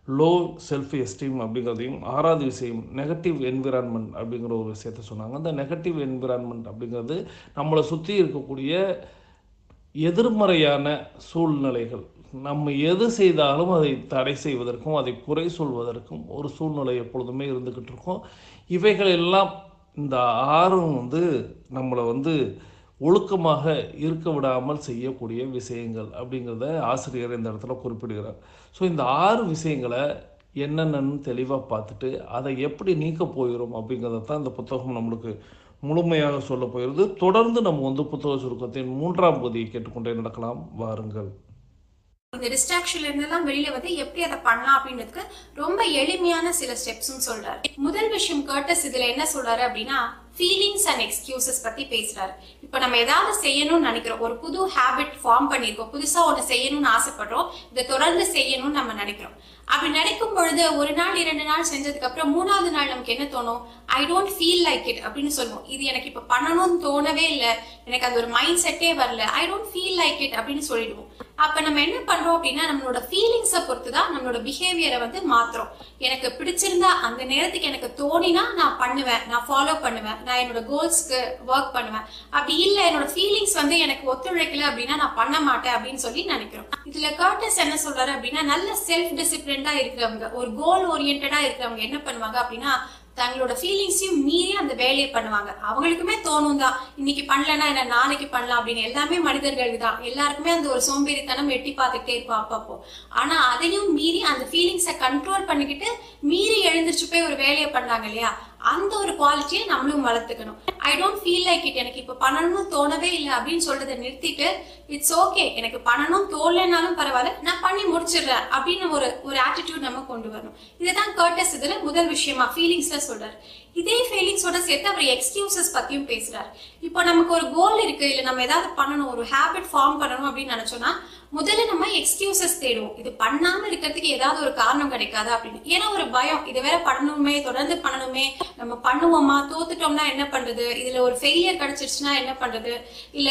லோ செல்ஃப் எஸ்டீம் அப்படிங்கிறதையும், 6வது விஷயம் நெகட்டிவ் என்விரான்மெண்ட் அப்படிங்கிற ஒரு விஷயத்த சொன்னாங்க. அந்த நெகட்டிவ் என்விரான்மெண்ட் அப்படிங்கிறது நம்மளை சுற்றி இருக்கக்கூடிய எதிர்மறையான சூழ்நிலைகள். நம்ம எது செய்தாலும் அதை தடை செய்வதற்கும் அதை குறை சொல்வதற்கும் ஒரு சூழ்நிலை எப்பொழுதுமே இருந்துக்கிட்டு இருக்கும். இவைகள் எல்லாம் இந்த 6ம் வந்து நம்மளை வந்து ஒழுக்கமாக இருக்க விடாமல் செய்யக்கூடிய விஷயங்கள் அப்படிங்கிறத ஆசிரியர் இந்த இடத்துல குறிப்பிடுகிறார். ஸோ இந்த 6 விஷயங்களை என்னென்னு தெளிவாக பார்த்துட்டு அதை எப்படி நீக்க போகிறோம் அப்படிங்கிறத தான் இந்த புத்தகம் நம்மளுக்கு முழுமையாக சொல்ல போகிறது. தொடர்ந்து நம்ம வந்து புத்தக சுருக்கத்தின் 3ஆம் பகுதியை கேட்டுக்கொண்டே நடக்கலாம், வாருங்கள். இந்த டிஸ்ட்ராக்ஷன்ல இருந்தெல்லாம் வெளியில வந்து எப்படி அதை பண்ணலாம் அப்படின்றதுக்கு ரொம்ப எளிமையான சில ஸ்டெப்ஸ்னு சொல்றாரு. முதல் விஷயம் கர்டஸ் இதுல என்ன சொல்றாரு அப்படின்னா, ஃபீலிங்ஸ் அண்ட் எக்ஸ்கியூசஸ் பத்தி பேசுறாரு. இப்போ நம்ம ஏதாவது செய்யணும்னு நினைக்கிறோம், ஒரு புது ஹேபிட் ஃபார்ம் பண்ணியிருக்கோம், புதுசா ஒன்று செய்யணும்னு ஆசைப்படுறோம், இதை தொடர்ந்து செய்யணும்னு நம்ம நினைக்கிறோம். அப்படி நினைக்கும் பொழுது ஒரு நாள் 2 நாள் செஞ்சதுக்கு அப்புறம் 3வது நாள் நமக்கு என்ன தோணும், I don't feel like it அப்படின்னு சொல்லுவோம். இது எனக்கு இப்போ பண்ணணும்னு தோணவே இல்லை, எனக்கு அது ஒரு மைண்ட் செட்டே வரல, I don't feel like it அப்படின்னு சொல்லிடுவோம். அப்ப நம்ம என்ன பண்றோம் அப்படின்னா, நம்மளோட ஃபீலிங்ஸை பொறுத்து தான் நம்மளோட பிஹேவியரை வந்து மாத்துறோம். எனக்கு பிடிச்சிருந்தா அந்த நேரத்துக்கு எனக்கு தோணினா நான் பண்ணுவேன், நான் ஃபாலோ பண்ணுவேன், நான் என்னோட கோல்ஸ்க்கு ஒர்க் பண்ணுவேன். அப்படி இல்லை என்னோட ஃபீலிங்ஸ் வந்து எனக்கு ஒத்துழைக்கல அப்படின்னா நான் பண்ண மாட்டேன் அப்படின்னு சொல்லி நினைக்கிறோம். இதுல கர்டஸ் என்ன சொல்றாரு அப்படின்னா, நல்ல செல்ஃப் டிசிப்ளின்டா இருக்கிறவங்க, ஒரு கோல் ஓரியன்டா இருக்கிறவங்க என்ன பண்ணுவாங்க அப்படின்னா, தங்களோட ஃபீலிங்ஸையும் மீறி அந்த வேலையை பண்ணுவாங்க. அவங்களுக்குமே தோணும் தான், இன்னைக்கு பண்ணலன்னா என்ன நாளைக்கு பண்ணலாம் அப்படின்னு. எல்லாமே மனிதர்களுக்கு தான், எல்லாருக்குமே அந்த ஒரு சோம்பேறித்தனம் எட்டி பார்த்துக்கிட்டே இருப்போம் அப்பப்போ. ஆனா அதையும் மீறி அந்த ஃபீலிங்ஸை கண்ட்ரோல் பண்ணிக்கிட்டு மீறி எழுந்திரிச்சு போய் ஒரு வேலையை பண்ணாங்க இல்லையா, அந்த ஒரு குவாலிட்டியை நம்மளும் வளர்த்துக்கணும். I don't feel like it, எனக்கு இப்ப பண்ணணும்னு தோணவே இல்லை அப்படின்னு சொல்றதை நிறுத்திட்டு, இட்ஸ் ஓகே, எனக்கு பண்ணணும் தோணலைனாலும் பரவாயில்ல, நான் பண்ணி முடிச்சிடுறேன் அப்படின்னு ஒரு ஆட்டிடியூட் நம்ம கொண்டு வரணும். இதுதான் கர்டஸ் இதுல முதல் விஷயமா ஃபீலிங்ஸ்ல சொல்றாரு. இதே ஃபீலிங்ஸோட சேர்த்து அவர் எக்ஸ்கியூசஸ் பத்தியும் பேசுறாரு. இப்போ நமக்கு ஒரு கோல் இருக்கு, இல்ல நம்ம ஏதாவது பண்ணணும், ஒரு ஹேபிட் ஃபார்ம் பண்ணணும் அப்படின்னு நினைச்சோம்னா முதல்ல நம்ம எக்ஸ்கியூசஸ் தேடுவோம். இது பண்ணாம இருக்கிறதுக்கு ஏதாவது ஒரு காரணம் கிடைக்காதா அப்படின்னு. ஏன்னா ஒரு பயம், இது வேற பண்ணணுமே, தொடர்ந்து பண்ணணுமே, நம்ம பண்ணுவோமா, தோத்துட்டோம்னா என்ன பண்றது, இதுல ஒரு ஃபெயிலியர் கிடைச்சிருச்சுன்னா என்ன பண்றது, இல்ல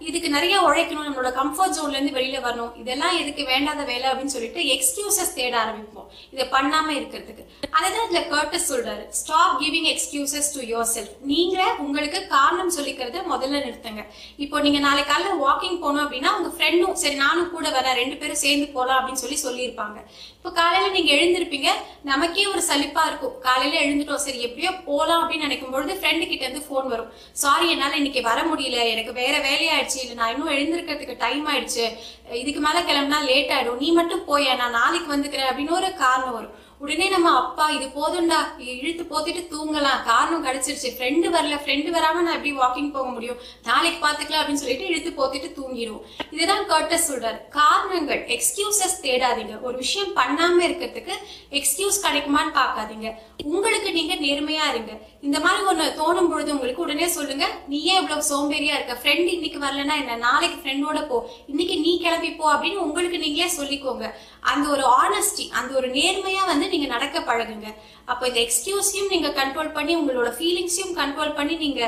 இதுக்கு நிறைய உழைக்கணும், நம்மளோட கம்ஃபர்ட் ஜோன்ல இருந்து வெளியில வரணும், இதெல்லாம் எதுக்கு வேண்டாத வேலை அப்படின்னு சொல்லிட்டு எக்ஸ்கியூசஸ் தேட ஆரம்பிப்போம் இதை பண்ணாம இருக்கிறதுக்கு. அதான் இதுல கர்டஸ் சொல்றாரு, stop giving excuses to your self. நீங்க உங்களுக்கு காரணம் சொல்லிக்கிறத முதல்ல நிறுத்துங்க. இப்போ நீங்க நாளை காலையில வாக்கிங் போனோம் அப்படின்னா உங்க ஃப்ரெண்டும் சரி நானும் கூட வர, 2 பேரும் சேர்ந்து போலாம் அப்படின்னு சொல்லியிருப்பாங்க. இப்போ காலையில நீங்க எழுந்திருப்பீங்க, நமக்கே ஒரு சலிப்பா இருக்கும், காலையில எழுந்துட்டோம் சரி எப்படியோ போலாம் அப்படின்னு நினைக்கும் பொழுது ஃப்ரெண்டு கிட்ட இருந்து போன் வரும், சாரி என்னால இன்னைக்கு வர முடியல, எனக்கு வேற வேலையாயிடுச்சு, இல்ல நான் இன்னும் எழுந்திருக்கிறதுக்கு டைம் ஆயிடுச்சு, இதுக்கு மேல கிளம்பினா லேட் ஆயிடும், நீ மட்டும் போய நான் நாளைக்கு வந்துக்கிறேன் அப்படின்னு ஒரு காரணம் வரும். உடனே நம்ம அப்பா இது போதும்டா, இழுத்து போத்திட்டு தூங்கலாம், காரணம் கிடைச்சிருச்சு, ஃப்ரெண்டு வரல, ஃப்ரெண்டு வராம நான் எப்படி வாக்கிங் போக முடியும், நாளைக்கு பாத்துக்கலாம் அப்படின்னு சொல்லிட்டு இழுத்து போத்திட்டு தூங்கிடுவோம். இதுதான் கர்டஸ் சொல்றாரு, காரணங்கள் எக்ஸ்கியூசஸ் தேடாதீங்க. ஒரு விஷயம் பண்ணாம இருக்கிறதுக்கு எக்ஸ்கியூஸ் கிடைக்குமான்னு பாக்காதீங்க. உங்களுக்கு நீங்க நேர்மையா இருங்க. இந்த மாதிரி ஒண்ணு தோணும் பொழுது உங்களுக்கு உடனே சொல்லுங்க, நீ ஏன் இவ்வளவு சோம்பேறியா இருக்க, ஃப்ரெண்டு இன்னைக்கு வரலன்னா என்ன, நாளைக்கு ஃப்ரெண்டோட போ, இன்னைக்கு நீ கிளம்பி போ அப்படின்னு உங்களுக்கு நீங்களே சொல்லிக்கோங்க. அந்த ஒரு ஆனஸ்டி, அந்த ஒரு நேர்மையா வந்து நீங்க நடக்க பழகுங்க. அப்போ இந்த எக்ஸ்கியூஸையும் நீங்க கண்ட்ரோல் பண்ணி உங்களோட ஃபீலிங்ஸையும் கண்ட்ரோல் பண்ணி நீங்க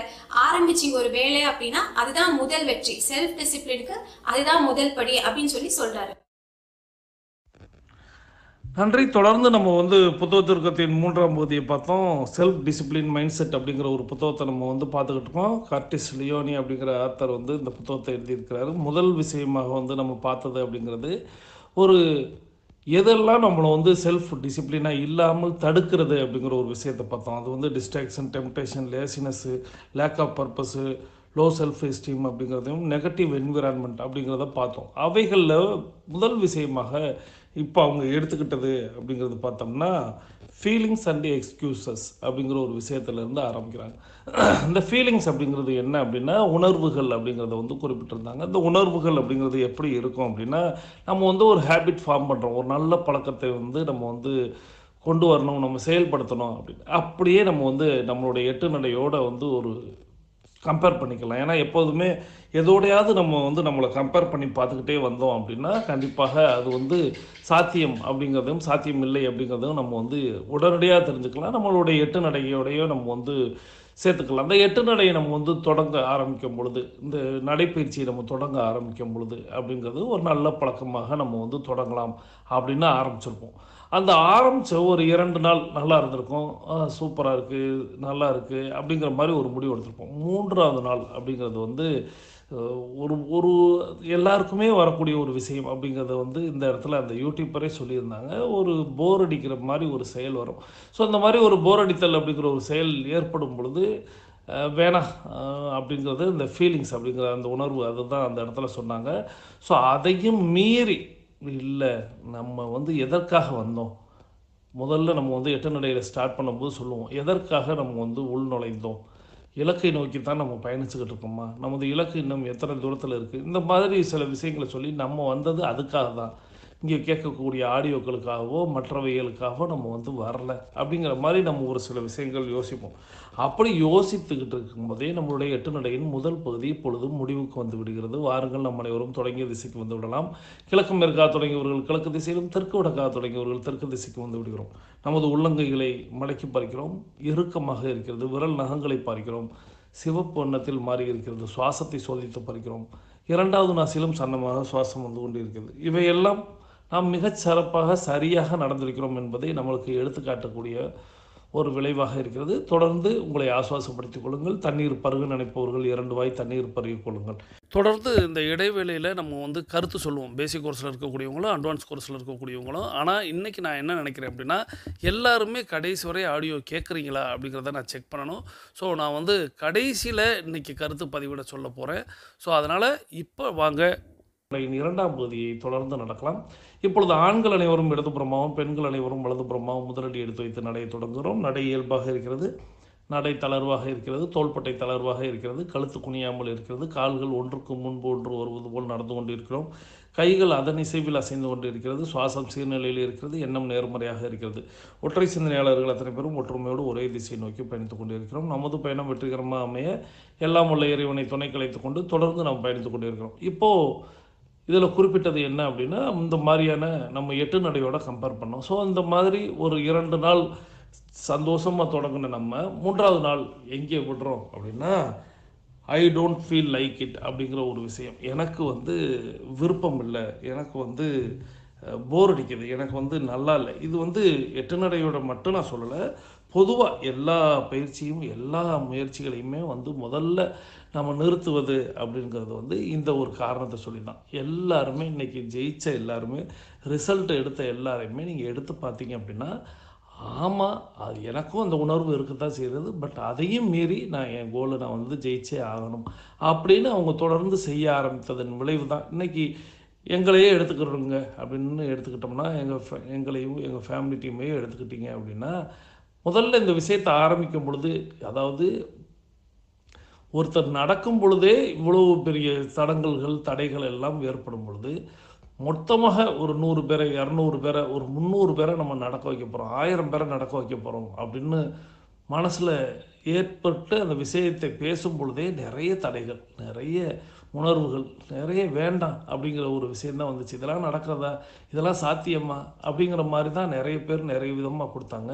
ஆரம்பிச்சீங்க ஒரு வேலை அப்படின்னா அதுதான் முதல் வெற்றி. செல்ஃப் டிசிப்ளினுக்கு அதுதான் முதல் படி அப்படின்னு சொல்றாரு. நன்றி. தொடர்ந்து நம்ம வந்து புத்தக சுருக்கத்தின் 3ஆம் பகுதியை பார்த்தோம். செல்ஃப் டிசிப்ளின் மைண்ட் செட் அப்படிங்கிற ஒரு புத்தகத்தை நம்ம வந்து பார்த்துக்கிட்டு இருக்கோம். கர்டிஸ் லியோனி அப்படிங்கிற ஆத்தர் வந்து இந்த புத்தகத்தை எழுதியிருக்கிறாரு. முதல் விஷயமாக வந்து நம்ம பார்த்தது அப்படிங்கிறது, ஒரு எதெல்லாம் நம்மளை வந்து செல்ஃப் டிசிப்ளினாக இல்லாமல் தடுக்கிறது அப்படிங்கிற ஒரு விஷயத்தை பார்த்தோம். அது வந்து distraction, temptation, laziness, lack of purpose, low self esteem அப்படிங்கிறதையும் நெகட்டிவ் என்விரான்மெண்ட் அப்படிங்கிறத பார்த்தோம். அவைகளில் முதல் விஷயமாக இப்போ அவங்க எடுத்துக்கிட்டது அப்படிங்கிறது பார்த்தோம்னா ஃபீலிங்ஸ் அண்ட் எக்ஸ்கியூசஸ் அப்படிங்கிற ஒரு விஷயத்துலேருந்து ஆரம்பிக்கிறாங்க. இந்த ஃபீலிங்ஸ் அப்படிங்கிறது என்ன அப்படின்னா உணர்வுகள் அப்படிங்கிறத வந்து குறிப்பிட்டிருந்தாங்க. இந்த உணர்வுகள் அப்படிங்கிறது எப்படி இருக்கும் அப்படின்னா, நம்ம வந்து ஒரு ஹேபிட் ஃபார்ம் பண்ணுறோம், ஒரு நல்ல பழக்கத்தை வந்து நம்ம வந்து கொண்டு வரணும், நம்ம செயல்படுத்தணும் அப்படின்னு அப்படியே நம்ம வந்து நம்மளுடைய எட்டு நடையோட வந்து ஒரு கம்பேர் பண்ணிக்கலாம். ஏன்னா எப்போதுமே எதோடையாவது நம்ம வந்து நம்மளை கம்பேர் பண்ணி பார்த்துக்கிட்டே வந்தோம் அப்படின்னா கண்டிப்பாக அது வந்து சாத்தியம் அப்படிங்கிறதும் சாத்தியம் இல்லை அப்படிங்கிறதும் நம்ம வந்து உடனடியாக தெரிஞ்சுக்கலாம். நம்மளுடைய எட்டு நடையோடையோ நம்ம வந்து சேர்த்துக்கலாம். அந்த எட்டு நடையை நம்ம வந்து தொடங்க ஆரம்பிக்கும் பொழுது, இந்த நடைப்பயிற்சியை நம்ம தொடங்க ஆரம்பிக்கும் பொழுது அப்படிங்கிறது ஒரு நல்ல பழக்கமாக நம்ம வந்து தொடங்கலாம் அப்படின்னு ஆரம்பிச்சிருப்போம். அந்த ஆரம்பித்த ஒரு 2 நாள் நல்லா இருந்திருக்கும், சூப்பராக இருக்குது, நல்லா இருக்குது அப்படிங்கிற மாதிரி ஒரு முடிவு எடுத்திருப்போம். 3ஆவது நாள் அப்படிங்கிறது வந்து ஒரு ஒரு எல்லாருக்குமே வரக்கூடிய ஒரு விஷயம் அப்படிங்கிறத வந்து இந்த இடத்துல அந்த யூடியூப்பரே சொல்லியிருந்தாங்க. ஒரு போர் அடிக்கிற மாதிரி ஒரு செயல் வரும். ஸோ அந்த மாதிரி ஒரு போர் அடித்தல் அப்படிங்கிற ஒரு செயல் ஏற்படும் பொழுது வேணாம் அப்படிங்கிறது இந்த ஃபீலிங்ஸ் அப்படிங்கிற அந்த உணர்வு அதுதான் அந்த இடத்துல சொன்னாங்க. ஸோ அதையும் மீறி இல்லை, நம்ம வந்து எதற்காக வந்தோம், முதல்ல நம்ம வந்து எட்டு நடையில் ஸ்டார்ட் பண்ணும்போது சொல்லுவோம், எதற்காக நம்ம வந்து உள் நுழைந்தோம், இலக்கை நோக்கி தான் நம்ம பயணிச்சுக்கிட்டு இருக்கோமா, நமது இலக்கு இன்னும் எத்தனை தூரத்தில் இருக்குது, இந்த மாதிரி சில விஷயங்களை சொல்லி நம்ம வந்தது அதுக்காக தான், இங்கே கேட்கக்கூடிய ஆடியோக்களுக்காகவோ மற்றவைகளுக்காகவோ நம்ம வந்து வரல அப்படிங்கிற மாதிரி நம்ம ஒரு சில விஷயங்கள் யோசிப்போம். அப்படி யோசித்துக்கிட்டு இருக்கும்போதே நம்மளுடைய எட்டு நடையின் முதல் பகுதி இப்பொழுதும் முடிவுக்கு வந்து விடுகிறது. வாருங்கள் நம் அனைவரும் தொடங்கிய திசைக்கு வந்து விடலாம். கிழக்கு மேற்காக தொடங்கியவர்கள் கிழக்கு திசையிலும், தெற்கு வடக்காக தொடங்கியவர்கள் தெற்கு திசைக்கு வந்து விடுகிறோம். நமது உள்ளங்கைகளை மடக்கி பார்க்கிறோம், இறுக்கமாக இருக்கிறது. விரல் நகங்களை பார்க்கிறோம், சிவப்பு வண்ணத்தில் மாறி இருக்கிறது. சுவாசத்தை சோதித்து பார்க்கிறோம். 2வது நாசிலும் சன்னமாக சுவாசம் வந்து கொண்டு இருக்கிறது. இவையெல்லாம் நாம் மிகச் சிறப்பாக சரியாக நடந்திருக்கிறோம் என்பதை நம்மளுக்கு எடுத்துக்காட்டக்கூடிய ஒரு விளைவாக இருக்கிறது. தொடர்ந்து உங்களை ஆசுவாசப்படுத்திக் கொள்ளுங்கள். தண்ணீர் பருக நினைப்பவர்கள் 2 வாய் தண்ணீர் பருகிக் கொள்ளுங்கள். தொடர்ந்து இந்த இடைவேளையில் நம்ம வந்து கருத்து சொல்லுவோம், பேசிக் கோர்ஸில் இருக்கக்கூடியவங்களும் அட்வான்ஸ் கோர்ஸில் இருக்கக்கூடியவங்களும். ஆனால் இன்றைக்கி நான் என்ன நினைக்கிறேன் அப்படின்னா, எல்லாருமே கடைசி வரை ஆடியோ கேட்குறீங்களா அப்படிங்கிறத நான் செக் பண்ணணும். ஸோ நான் வந்து கடைசியில் இன்றைக்கி கருத்து பதிவிட சொல்ல போகிறேன். ஸோ அதனால் இப்போ வாங்க 2ஆம் பகுதியை தொடர்ந்து நடக்கலாம். இப்பொழுது ஆண்கள் அனைவரும் இடதுபுறமாகவும் பெண்கள் அனைவரும் வலதுபுறமாகவும் முதலடி எடுத்து வைத்து நடையை தொடங்குகிறோம். நடை இயல்பாக இருக்கிறது, நடை தளர்வாக இருக்கிறது, தோள்பட்டை தளர்வாக இருக்கிறது, கழுத்து குனியாமல் இருக்கிறது, கால்கள் ஒன்றுக்கு முன்பு ஒன்று வருவது போல் நடந்து கொண்டு இருக்கிறோம். கைகள் அதன் இசைவில் அசைந்து கொண்டு இருக்கிறது. சுவாசம் சீர்நிலையில் இருக்கிறது, எண்ணம் நேர்மறையாக இருக்கிறது. ஒற்றை சிந்தனையாளர்கள் அத்தனை பேரும் ஒற்றுமையோடு ஒரே திசையை நோக்கி பயணித்துக் கொண்டு இருக்கிறோம். நமது பயணம் வெற்றிகரமாக அமைய எல்லாம் உள்ள இறைவனை துணை கலைத்துக் கொண்டு தொடர்ந்து நாம் பயணித்துக் கொண்டு இருக்கிறோம். இப்போது இதில் குறிப்பிட்டது என்ன அப்படின்னா, இந்த மாதிரியான நம்ம எட்டு நடையோட கம்பேர் பண்ணோம். ஸோ அந்த மாதிரி ஒரு 2 நாள் சந்தோஷமாக தொடங்கின நம்ம 3ஆவது நாள் எங்கே விடுறோம் அப்படின்னா, I don't feel like it அப்படிங்கிற ஒரு விஷயம். எனக்கு வந்து விருப்பம் இல்லை, எனக்கு வந்து போர் அடிக்குது, எனக்கு வந்து நல்லா இல்லை. இது வந்து எட்டு நடையோட மட்டும் நான் சொல்லலை, பொதுவாக எல்லா பயிற்சியும் எல்லா முயற்சிகளையுமே வந்து முதல்ல நம்ம நிறுத்துவது அப்படிங்கிறது வந்து இந்த ஒரு காரணத்தை சொல்லி தான். எல்லாருமே இன்றைக்கி ஜெயித்த எல்லாருமே, ரிசல்ட் எடுத்த எல்லாரையுமே நீங்கள் எடுத்து பார்த்தீங்க அப்படின்னா, ஆமாம் அது எனக்கும் அந்த உணர்வு இருக்க தான் செய்கிறது, பட் அதையும் மீறி நான் என் கோலை நான் வந்து ஜெயிச்சே ஆகணும் அப்படின்னு அவங்க தொடர்ந்து செய்ய ஆரம்பித்ததன் விளைவு தான். இன்றைக்கி எங்களையே எடுத்துக்கிறோங்க அப்படின்னு எடுத்துக்கிட்டோம்னா, எங்களையும் எங்கள் ஃபேமிலி டீமையும் எடுத்துக்கிட்டிங்க அப்படின்னா, முதல்ல இந்த விஷயத்தை ஆரம்பிக்கும் பொழுது, அதாவது ஒருத்தர் நடக்கும் பொழுதே இவ்வளவு பெரிய தடங்கல்கள் தடைகள் எல்லாம் ஏற்படும் பொழுது, மொத்தமாக ஒரு 100 பேரை 200 பேரை ஒரு 300 பேரை நம்ம நடக்க வைக்க போகிறோம், 1000 பேரை நடக்க வைக்க போகிறோம் அப்படின்னு மனசில் ஏற்பட்டு அந்த விஷயத்தை பேசும் பொழுதே நிறைய தடைகள், நிறைய உணர்வுகள், நிறைய வேண்டாம் அப்படிங்கிற ஒரு விஷயந்தான் வந்துச்சு. இதெல்லாம் நடக்கிறதா, இதெல்லாம் சாத்தியமா அப்படிங்கிற மாதிரி தான் நிறைய பேர் நிறைய விதமாக கொடுத்தாங்க.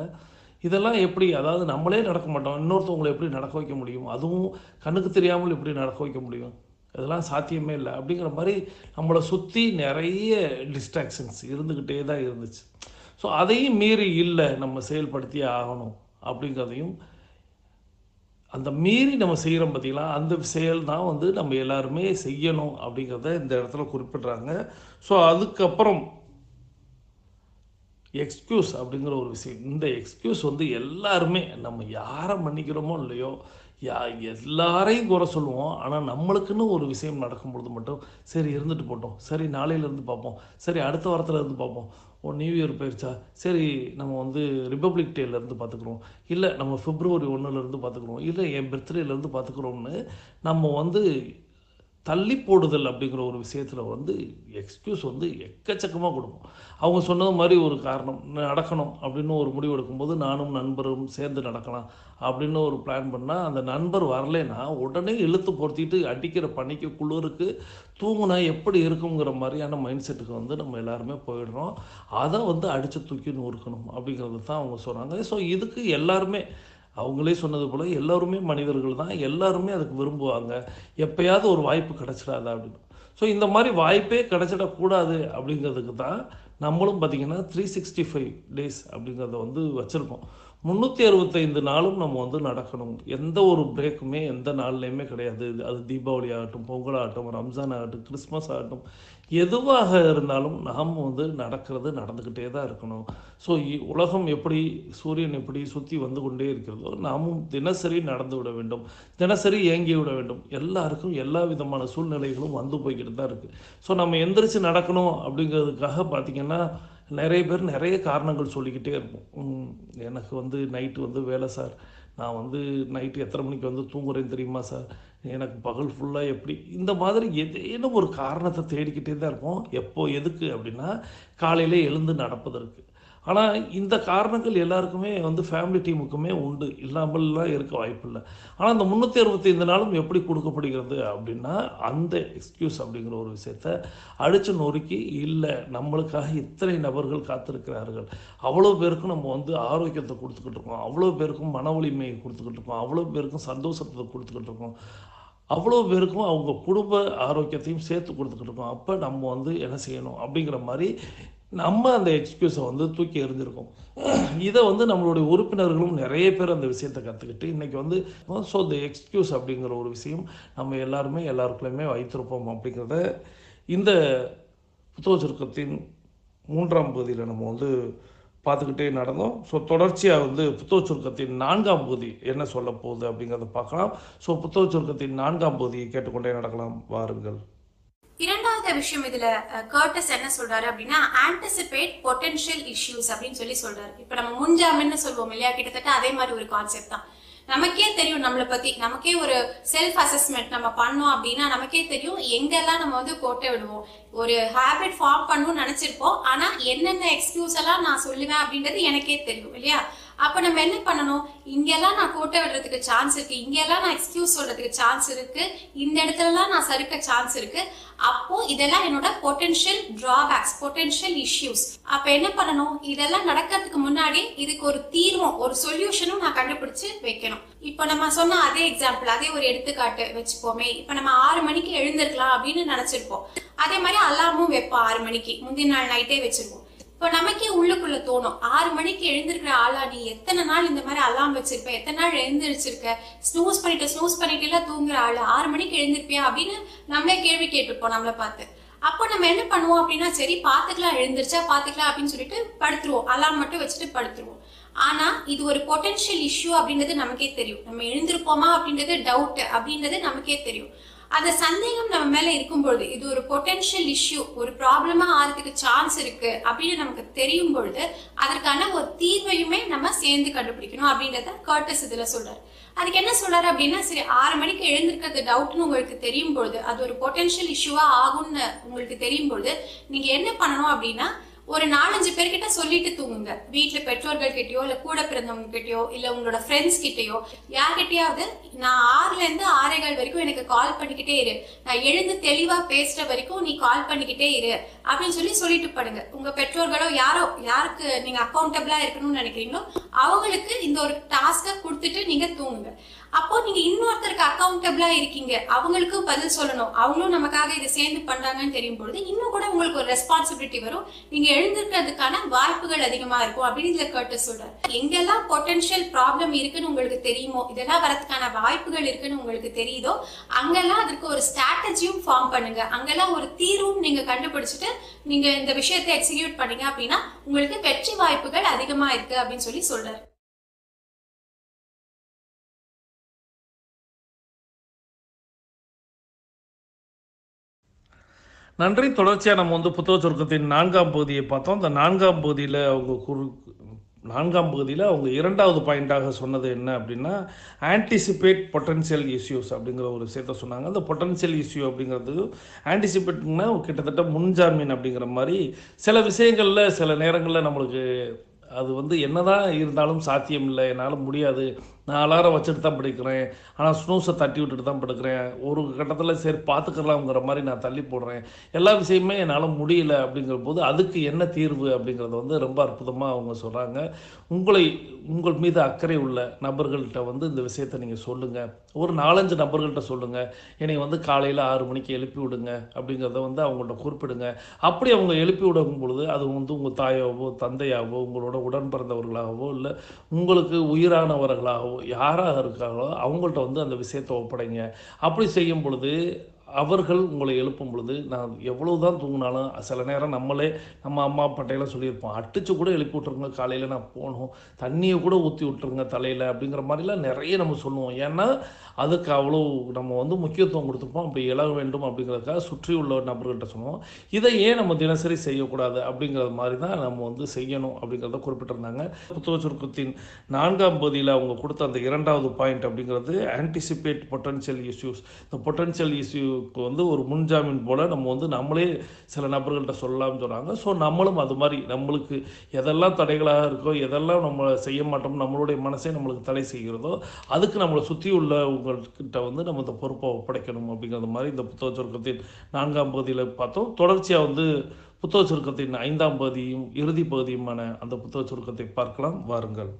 இதெல்லாம் எப்படி, அதாவது நம்மளே நடக்க மாட்டோம், இன்னொருத்தவங்களை எப்படி நடக்க வைக்க முடியும், அதுவும் கண்ணுக்கு தெரியாமல் எப்படி நடக்க வைக்க முடியும், இதெல்லாம் சாத்தியமே இல்லை அப்படிங்கிற மாதிரி நம்மளை சுற்றி நிறைய டிஸ்ட்ராக்ஷன்ஸ் இருந்துக்கிட்டே தான் இருந்துச்சு. ஸோ அதையும் மீறி இல்லை நம்ம செயல்படுத்தியே ஆகணும் அப்படிங்கிறதையும், அந்த மீறி நம்ம செய்கிறோம் பார்த்திங்களா, அந்த செயல் தான் வந்து நம்ம எல்லாருமே செய்யணும் அப்படிங்கிறத இந்த இடத்துல குறிப்பிட்றாங்க. ஸோ அதுக்கப்புறம் எக்ஸ்கியூஸ் அப்படிங்கிற ஒரு விஷயம். இந்த எக்ஸ்கியூஸ் வந்து எல்லாருமே நம்ம யாரை மன்னிக்கிறோமோ இல்லையோ எல்லாரையும் குறை சொல்லுவோம். ஆனால் நம்மளுக்குன்னு ஒரு விஷயம் நடக்கும்பொழுது மட்டும் சரி இருந்துட்டு போட்டோம், சரி நாளையிலேருந்து பார்ப்போம், சரி அடுத்த வாரத்தில் இருந்து பார்ப்போம், நியூ இயர் போயிடுச்சா, சரி நம்ம வந்து ரிப்பப்ளிக் டேலேருந்து பார்த்துக்குறோம், இல்லை நம்ம February 1 பார்த்துக்குறோம், இல்லை என் பர்த்டேலேருந்து பார்த்துக்குறோம்னு நம்ம வந்து தள்ளி போடுதல் அப்படிங்கிற ஒரு விஷயத்தில் வந்து எக்ஸ்கியூஸ் வந்து எக்கச்சக்கமாக கொடுப்போம். அவங்க சொன்னது மாதிரி ஒரு காரணம் நடக்கணும் அப்படின்னு ஒரு முடிவு எடுக்கும்போது நானும் நண்பரும் சேர்ந்து நடக்கலாம் அப்படின்னு ஒரு பிளான் பண்ணால் அந்த நண்பர் வரலைன்னா உடனே இழுத்து பொறுத்திட்டு அடிக்கிற பனிக்கு குளிருக்கு தூங்குனா எப்படி இருக்குங்கிற மாதிரியான மைண்ட் செட்டுக்கு வந்து நம்ம எல்லாருமே போயிடுறோம். அதை வந்து அடித்து தூக்கி நூறுக்கணும் அப்படிங்கிறது தான் அவங்க சொன்னாங்க. ஸோ இதுக்கு எல்லாருமே அவங்களே சொன்னது போல் எல்லோருமே மனிதர்கள் தான், எல்லாருமே அதுக்கு விரும்புவாங்க. எப்போயாவது ஒரு வாய்ப்பு கிடச்சிடாதா அப்படின்னு. ஸோ இந்த மாதிரி வாய்ப்பே கிடச்சிடக்கூடாது அப்படிங்கிறதுக்கு தான் நம்மளும் பார்த்திங்கன்னா 365 days அப்படிங்கிறத வந்து வச்சுருக்கோம். 365 நாளும் நம்ம வந்து நடக்கணும். எந்த ஒரு பிரேக்குமே எந்த நாள்லேயுமே கிடையாது. அது தீபாவளி ஆகட்டும், பொங்கல் ஆகட்டும், ரம்ஜான் ஆகட்டும், கிறிஸ்மஸ் ஆகட்டும், எதுவாக இருந்தாலும் நாம் வந்து நடந்துக்கிட்டே தான் இருக்கணும். ஸோ உலகம் எப்படி சூரியன் எப்படி சுற்றி வந்து கொண்டே இருக்கிறதோ நாமும் தினசரி நடந்து விட வேண்டும், தினசரி இயங்கி விட வேண்டும். எல்லாருக்கும் எல்லா விதமான சூழ்நிலைகளும் வந்து போய்கிட்டு தான் இருக்குது. ஸோ நம்ம எந்திரிச்சு நடக்கணும் அப்படிங்கிறதுக்காக பார்த்திங்கன்னா நிறைய பேர் நிறைய காரணங்கள் சொல்லிக்கிட்டே இருப்போம். எனக்கு வந்து நைட்டு வந்து வேலை சார், நான் வந்து நைட்டு எத்தனை மணிக்கு வந்து தூங்குறேன்னு தெரியுமா சார், எனக்கு பகல் ஃபுல்லாக எப்படி, இந்த மாதிரி ஏதேனும் ஒரு காரணத்தை தேடிக்கிட்டே தான் இருப்போம். எப்போ எதுக்கு அப்படின்னா காலையில் எழுந்து நடப்பதற்கு. ஆனால் இந்த காரணங்கள் எல்லாருக்குமே வந்து ஃபேமிலி டீமுக்குமே உண்டு, இல்லாமல்லாம் இருக்க வாய்ப்பு இல்லை. ஆனால் இந்த 365 நாளும் எப்படி கொடுக்கப்படுகிறது அப்படின்னா அந்த எக்ஸ்கியூஸ் அப்படிங்கிற ஒரு விஷயத்த அடித்து நொறுக்கி, இல்லை நம்மளுக்காக இத்தனை நபர்கள் காத்திருக்கிறார்கள், அவ்வளோ பேருக்கும் நம்ம வந்து ஆரோக்கியத்தை கொடுத்துக்கிட்டு இருக்கோம், அவ்வளோ பேருக்கும் மன வலிமையை கொடுத்துக்கிட்டு இருக்கோம், அவ்வளோ பேருக்கும் சந்தோஷத்தை கொடுத்துக்கிட்டு இருக்கோம், அவ்வளோ பேருக்கும் அவங்க குடும்ப ஆரோக்கியத்தையும் சேர்த்து கொடுத்துக்கிட்டு இருக்கோம். அப்போ நம்ம வந்து என்ன செய்யணும் அப்படிங்கிற மாதிரி நம்ம அந்த எக்ஸ்கியூஸை வந்து தூக்கி எறிஞ்சிருக்கோம். இதை வந்து நம்மளுடைய உறுப்பினர்களும் நிறைய பேர் அந்த விஷயத்தை கற்றுக்கிட்டு இன்றைக்கி வந்து ஸோ இந்த எக்ஸ்கியூஸ் அப்படிங்கிற ஒரு விஷயம் நம்ம எல்லாருக்குள்ளேயுமே வைத்திருப்போம் அப்படிங்கிறத இந்த புத்தக சுருக்கத்தின் 3ஆம் பகுதியில் நம்ம வந்து பார்த்துக்கிட்டே நடந்தோம். ஸோ தொடர்ச்சியாக வந்து புத்தக சுருக்கத்தின் 4ஆம் பகுதி என்ன சொல்ல போகுது அப்படிங்கிறத பார்க்கலாம். ஸோ புத்தக சுருக்கத்தின் 4ஆம் பகுதியை கேட்டுக்கொண்டே நடக்கலாம், வாருங்கள். இரண்டாவது விஷயம் இதுல கர்டஸ் என்ன சொல்றாரு அப்படின்னா ஆன்டிசிபேட் பொட்டன்ஷியல் இஷ்யூஸ் அப்படின்னு சொல்றாரு. இப்ப நம்ம முன்ஜாமீன்னு சொல்லுவோம் இல்லையா, கிட்டத்தட்ட அதே மாதிரி ஒரு கான்செப்ட் தான். நமக்கே தெரியும் நம்மளை பத்தி, நமக்கே ஒரு செல்ஃப் அசஸ்மெண்ட் நம்ம பண்ணோம் அப்படின்னா நமக்கே தெரியும் எங்கெல்லாம் நம்ம வந்து கோட்டை விடுவோம். ஒரு ஹேபிட் ஃபார்ம் பண்ணணும்னு நினைச்சிருப்போம், ஆனா என்னென்ன எக்ஸ்கியூஸ் எல்லாம் நான் சொல்லுவேன் அப்படின்றது எனக்கே தெரியும் இல்லையா. அப்ப நம்ம என்ன பண்ணணும், இங்கெல்லாம் நான் கோட்டை விடுறதுக்கு சான்ஸ் இருக்கு, இங்கெல்லாம் நான் எக்ஸ்கியூஸ் சொல்றதுக்கு சான்ஸ் இருக்கு, இந்த இடத்துலலாம் நான் சறுக்க சான்ஸ் இருக்கு. அப்போ இதெல்லாம் என்னோட பொட்டன்ஷியல் டிராபேக்ஸ், பொட்டன்ஷியல் இஷ்யூஸ். அப்ப என்ன பண்ணணும், இதெல்லாம் நடக்கிறதுக்கு முன்னாடி இதுக்கு ஒரு தீர்வும் ஒரு சொல்யூஷனும் நான் கண்டுபிடிச்சு வைக்கணும். இப்ப நம்ம சொன்ன அதே எக்ஸாம்பிள், அதே ஒரு எடுத்துக்காட்டு வச்சுப்போமே. இப்ப நம்ம 6 மணிக்கு எழுந்திருக்கலாம் அப்படின்னு நினைச்சிருப்போம். அதே மாதிரி அலாமும் வைப்போம் 6 மணிக்கு, முந்தின நாள் நைட்டே வச்சிருப்போம். இப்போ நமக்கே உள்ளுக்குள்ள தோணும், 6 மணிக்கு எழுந்திருக்கிற ஆளா நீ, எத்தனை நாள் இந்த மாதிரி அலாம் வச்சிருப்ப, எத்தனை நாள் எழுந்திருச்சிருக்க, ஸ்னூஸ் பண்ணிட்டு எல்லாம் தூங்குற ஆளு 6 மணிக்கு எழுந்திருப்பியா அப்படின்னு நம்மளே கேள்வி கேட்டுப்போம் நம்மளை பார்த்து. அப்போ நம்ம என்ன பண்ணுவோம் அப்படின்னா, சரி பாத்துக்கலாம், எழுந்திருச்சா பாத்துக்கலாம் அப்படின்னு சொல்லிட்டு படுத்துருவோம், அலாம் மட்டும் வச்சுட்டு படுத்துருவோம். ஆனா இது ஒரு பொட்டன்ஷியல் இஷ்யூ அப்படின்றது நமக்கே தெரியும். நம்ம எழுந்திருப்போமா அப்படின்றது டவுட் அப்படின்றது நமக்கே தெரியும். அந்த சந்தேகம் நம்ம மேல இருக்கும்பொழுது இது ஒரு பொட்டன்ஷியல் இஷ்யூ, ஒரு ப்ராப்ளமா ஆகிறதுக்கு சான்ஸ் இருக்கு அப்படின்னு நமக்கு தெரியும் பொழுது அதற்கான ஒரு தீர்வையுமே நம்ம சேர்ந்து கண்டுபிடிக்கணும் அப்படின்றத கர்டஸ் இதுல சொல்றாரு. அதுக்கு என்ன சொல்றாரு அப்படின்னா, சரி 6 மணிக்கு எழுந்திருக்கிறது டவுட்னு உங்களுக்கு தெரியும் பொழுது, அது ஒரு பொட்டன்ஷியல் இஷ்யூவா ஆகும்னு உங்களுக்கு தெரியும் பொழுது நீங்க என்ன பண்ணணும் அப்படின்னா, ஒரு 4-5 பேர்கிட்ட சொல்லிட்டு தூங்குங்க. வீட்டுல பெற்றோர்கள் கிட்டயோ இல்ல கூட பிறந்தவங்க கிட்டயோ இல்ல உங்களோட ஃப்ரெண்ட்ஸ் கிட்டயோ யார்கிட்டயாவது, நான் 6ல இருந்து 6:15 வரைக்கும் எனக்கு கால் பண்ணிக்கிட்டே இரு, நான் எழுந்து தெளிவா பேசுற வரைக்கும் நீ கால் பண்ணிக்கிட்டே இரு அப்படின்னு சொல்லிட்டு படுங்க. உங்க பெற்றோர்களோ யாருக்கு நீங்க அக்கௌண்டபிளா இருக்கணும்னு நினைக்கிறீங்களோ அவங்களுக்கு இந்த ஒரு டாஸ்க கொடுத்துட்டு நீங்க தூங்குங்க. அப்போ நீங்க இன்னொருத்தருக்கு அக்கௌண்டபிளா இருக்கீங்க, அவங்களுக்கும் பதில் சொல்லணும், அவங்களும் நமக்காக இதை சேர்ந்து பண்றாங்கன்னு தெரியும் பொழுது இன்னும் கூட உங்களுக்கு ஒரு ரெஸ்பான்சிபிலிட்டி வரும், நீங்க எழுந்திருக்கிறதுக்கான வாய்ப்புகள் அதிகமா இருக்கும் அப்படின்னு இதுல கர்ட்டஸ் சொல்றாரு. எங்கெல்லாம் பொட்டன்ஷியல் ப்ராப்ளம் இருக்குன்னு உங்களுக்கு தெரியுமோ, இதெல்லாம் வரதுக்கான வாய்ப்புகள் இருக்குன்னு உங்களுக்கு தெரியுதோ, அங்கெல்லாம் அதுக்கு ஒரு ஸ்ட்ராட்டஜியும் ஃபார்ம் பண்ணுங்க. அங்கெல்லாம் ஒரு தீர்வும் நீங்க கண்டுபிடிச்சிட்டு நீங்க இந்த விஷயத்தை எக்ஸிக்யூட் பண்ணீங்க அப்படின்னா உங்களுக்கு வெற்றி வாய்ப்புகள் அதிகமா இருக்கு அப்படின்னு சொல்லி சொல்றாரு. நன்றி. தொடர்ச்சியாக நம்ம வந்து புத்தக சுருக்கத்தின் 4ஆம் பகுதியை பார்த்தோம். அந்த 4ஆம் பகுதியில் அவங்க 2வது பாயிண்டாக சொன்னது என்ன அப்படின்னா, ஆன்டிசிபேட் பொட்டன்ஷியல் இஷ்யூஸ் அப்படிங்கிற ஒரு விஷயத்த சொன்னாங்க. அந்த பொட்டன்ஷியல் இஷ்யூ அப்படிங்கிறது ஆன்டிசிபேட்னா கிட்டத்தட்ட முன்ஜாமீன் அப்படிங்கிற மாதிரி சில விஷயங்களில் சில நேரங்களில் நம்மளுக்கு அது வந்து என்னதான் இருந்தாலும் சாத்தியம் இல்லை, என்னால் முடியாது, நான் அலாரம் வச்சுட்டு தான் படுக்கிறேன், ஆனால் ஸ்னூஸை தட்டி விட்டுட்டு தான் படுக்கிறேன், ஒரு கட்டத்தில் சரி பார்த்துக்கலாம்ங்கிற மாதிரி நான் தள்ளி போடுறேன், எல்லா விஷயமே என்னால் முடியல அப்படிங்கிற போது அதுக்கு என்ன தீர்வு அப்படிங்கிறத வந்து ரொம்ப அற்புதமாக அவங்க சொல்கிறாங்க. உங்கள் மீது அக்கறை உள்ள நபர்கள்ட்ட வந்து இந்த விஷயத்தை நீங்கள் சொல்லுங்கள், ஒரு 4-5 நபர்கள்ட்ட சொல்லுங்கள், என்னை வந்து காலையில் 6 மணிக்கு எழுப்பி விடுங்க அப்படிங்கிறத வந்து அவங்கள்ட்ட குறிப்பிடுங்க. அப்படி அவங்க எழுப்பி விடும் பொழுது அது வந்து உங்கள் தாயாவோ தந்தையாவோ உங்களோட உடன் பிறந்தவர்களாகவோ இல்லை உங்களுக்கு உயிரானவர்களாகவோ யாராக இருக்காங்களோ அவங்கள்ட்ட வந்து அந்த விஷயத்தை ஒப்படைங்க. அப்படி செய்யும் பொழுது அவர்கள் உங்களை எழுப்பும் பொழுது, நான் எவ்வளோ தான் தூங்கினாலும் சில நேரம் நம்ம அம்மா அப்பாட்டையெல்லாம் சொல்லியிருப்போம், அடித்து கூட எழுப்பி விட்ருங்க, காலையில் நான் போகணும், தண்ணியை கூட ஊற்றி விட்ருங்க தலையில் அப்படிங்கிற மாதிரிலாம் நிறைய நம்ம சொல்லுவோம். ஏன்னா அதுக்கு அவ்வளோ நம்ம வந்து முக்கியத்துவம் கொடுத்துப்போம். அப்படி எழ வேண்டும் அப்படிங்கிறதுக்காக சுற்றி உள்ள நபர்கள்ட்ட சொல்லுவோம். இதை ஏன் நம்ம தினசரி செய்யக்கூடாது அப்படிங்கிறது மாதிரி தான் நம்ம வந்து செய்யணும் அப்படிங்கிறத குறிப்பிட்டிருந்தாங்க. புத்தக சுருக்கத்தின் 4ஆம் பகுதியில் அவங்க கொடுத்த அந்த 2வது பாயிண்ட் அப்படிங்கிறது ஆன்டிசிபேட் பொட்டன்ஷியல் இஷ்யூஸ். இந்த பொட்டன்ஷியல் இஷ்யூக்கு வந்து ஒரு முன்ஜாமீன் போல் நம்ம வந்து நம்மளே சில நபர்கள்ட்ட சொல்லலாம்னு சொல்கிறாங்க. ஸோ நம்மளும் அது மாதிரி நம்மளுக்கு எதெல்லாம் தடைகளாக இருக்கோ, எதெல்லாம் நம்ம செய்ய மாட்டோம், நம்மளுடைய மனசே நம்மளுக்கு தடை செய்கிறதோ அதுக்கு நம்மளை சுற்றி உள்ள உங்கள்கிட்ட வந்து நம்ம இந்த பொறுப்பை ஒப்படைக்கணும் அப்படிங்கிறது மாதிரி இந்த புத்தக சுருக்கத்தின் 4ஆம் பகுதியில் பார்த்தோம். தொடர்ச்சியாக வந்து புத்தக சுருக்கத்தின் 5ஆம் பகுதியும் இறுதி பகுதியுமான அந்த புத்தக சுருக்கத்தை பார்க்கலாம் வாருங்கள்.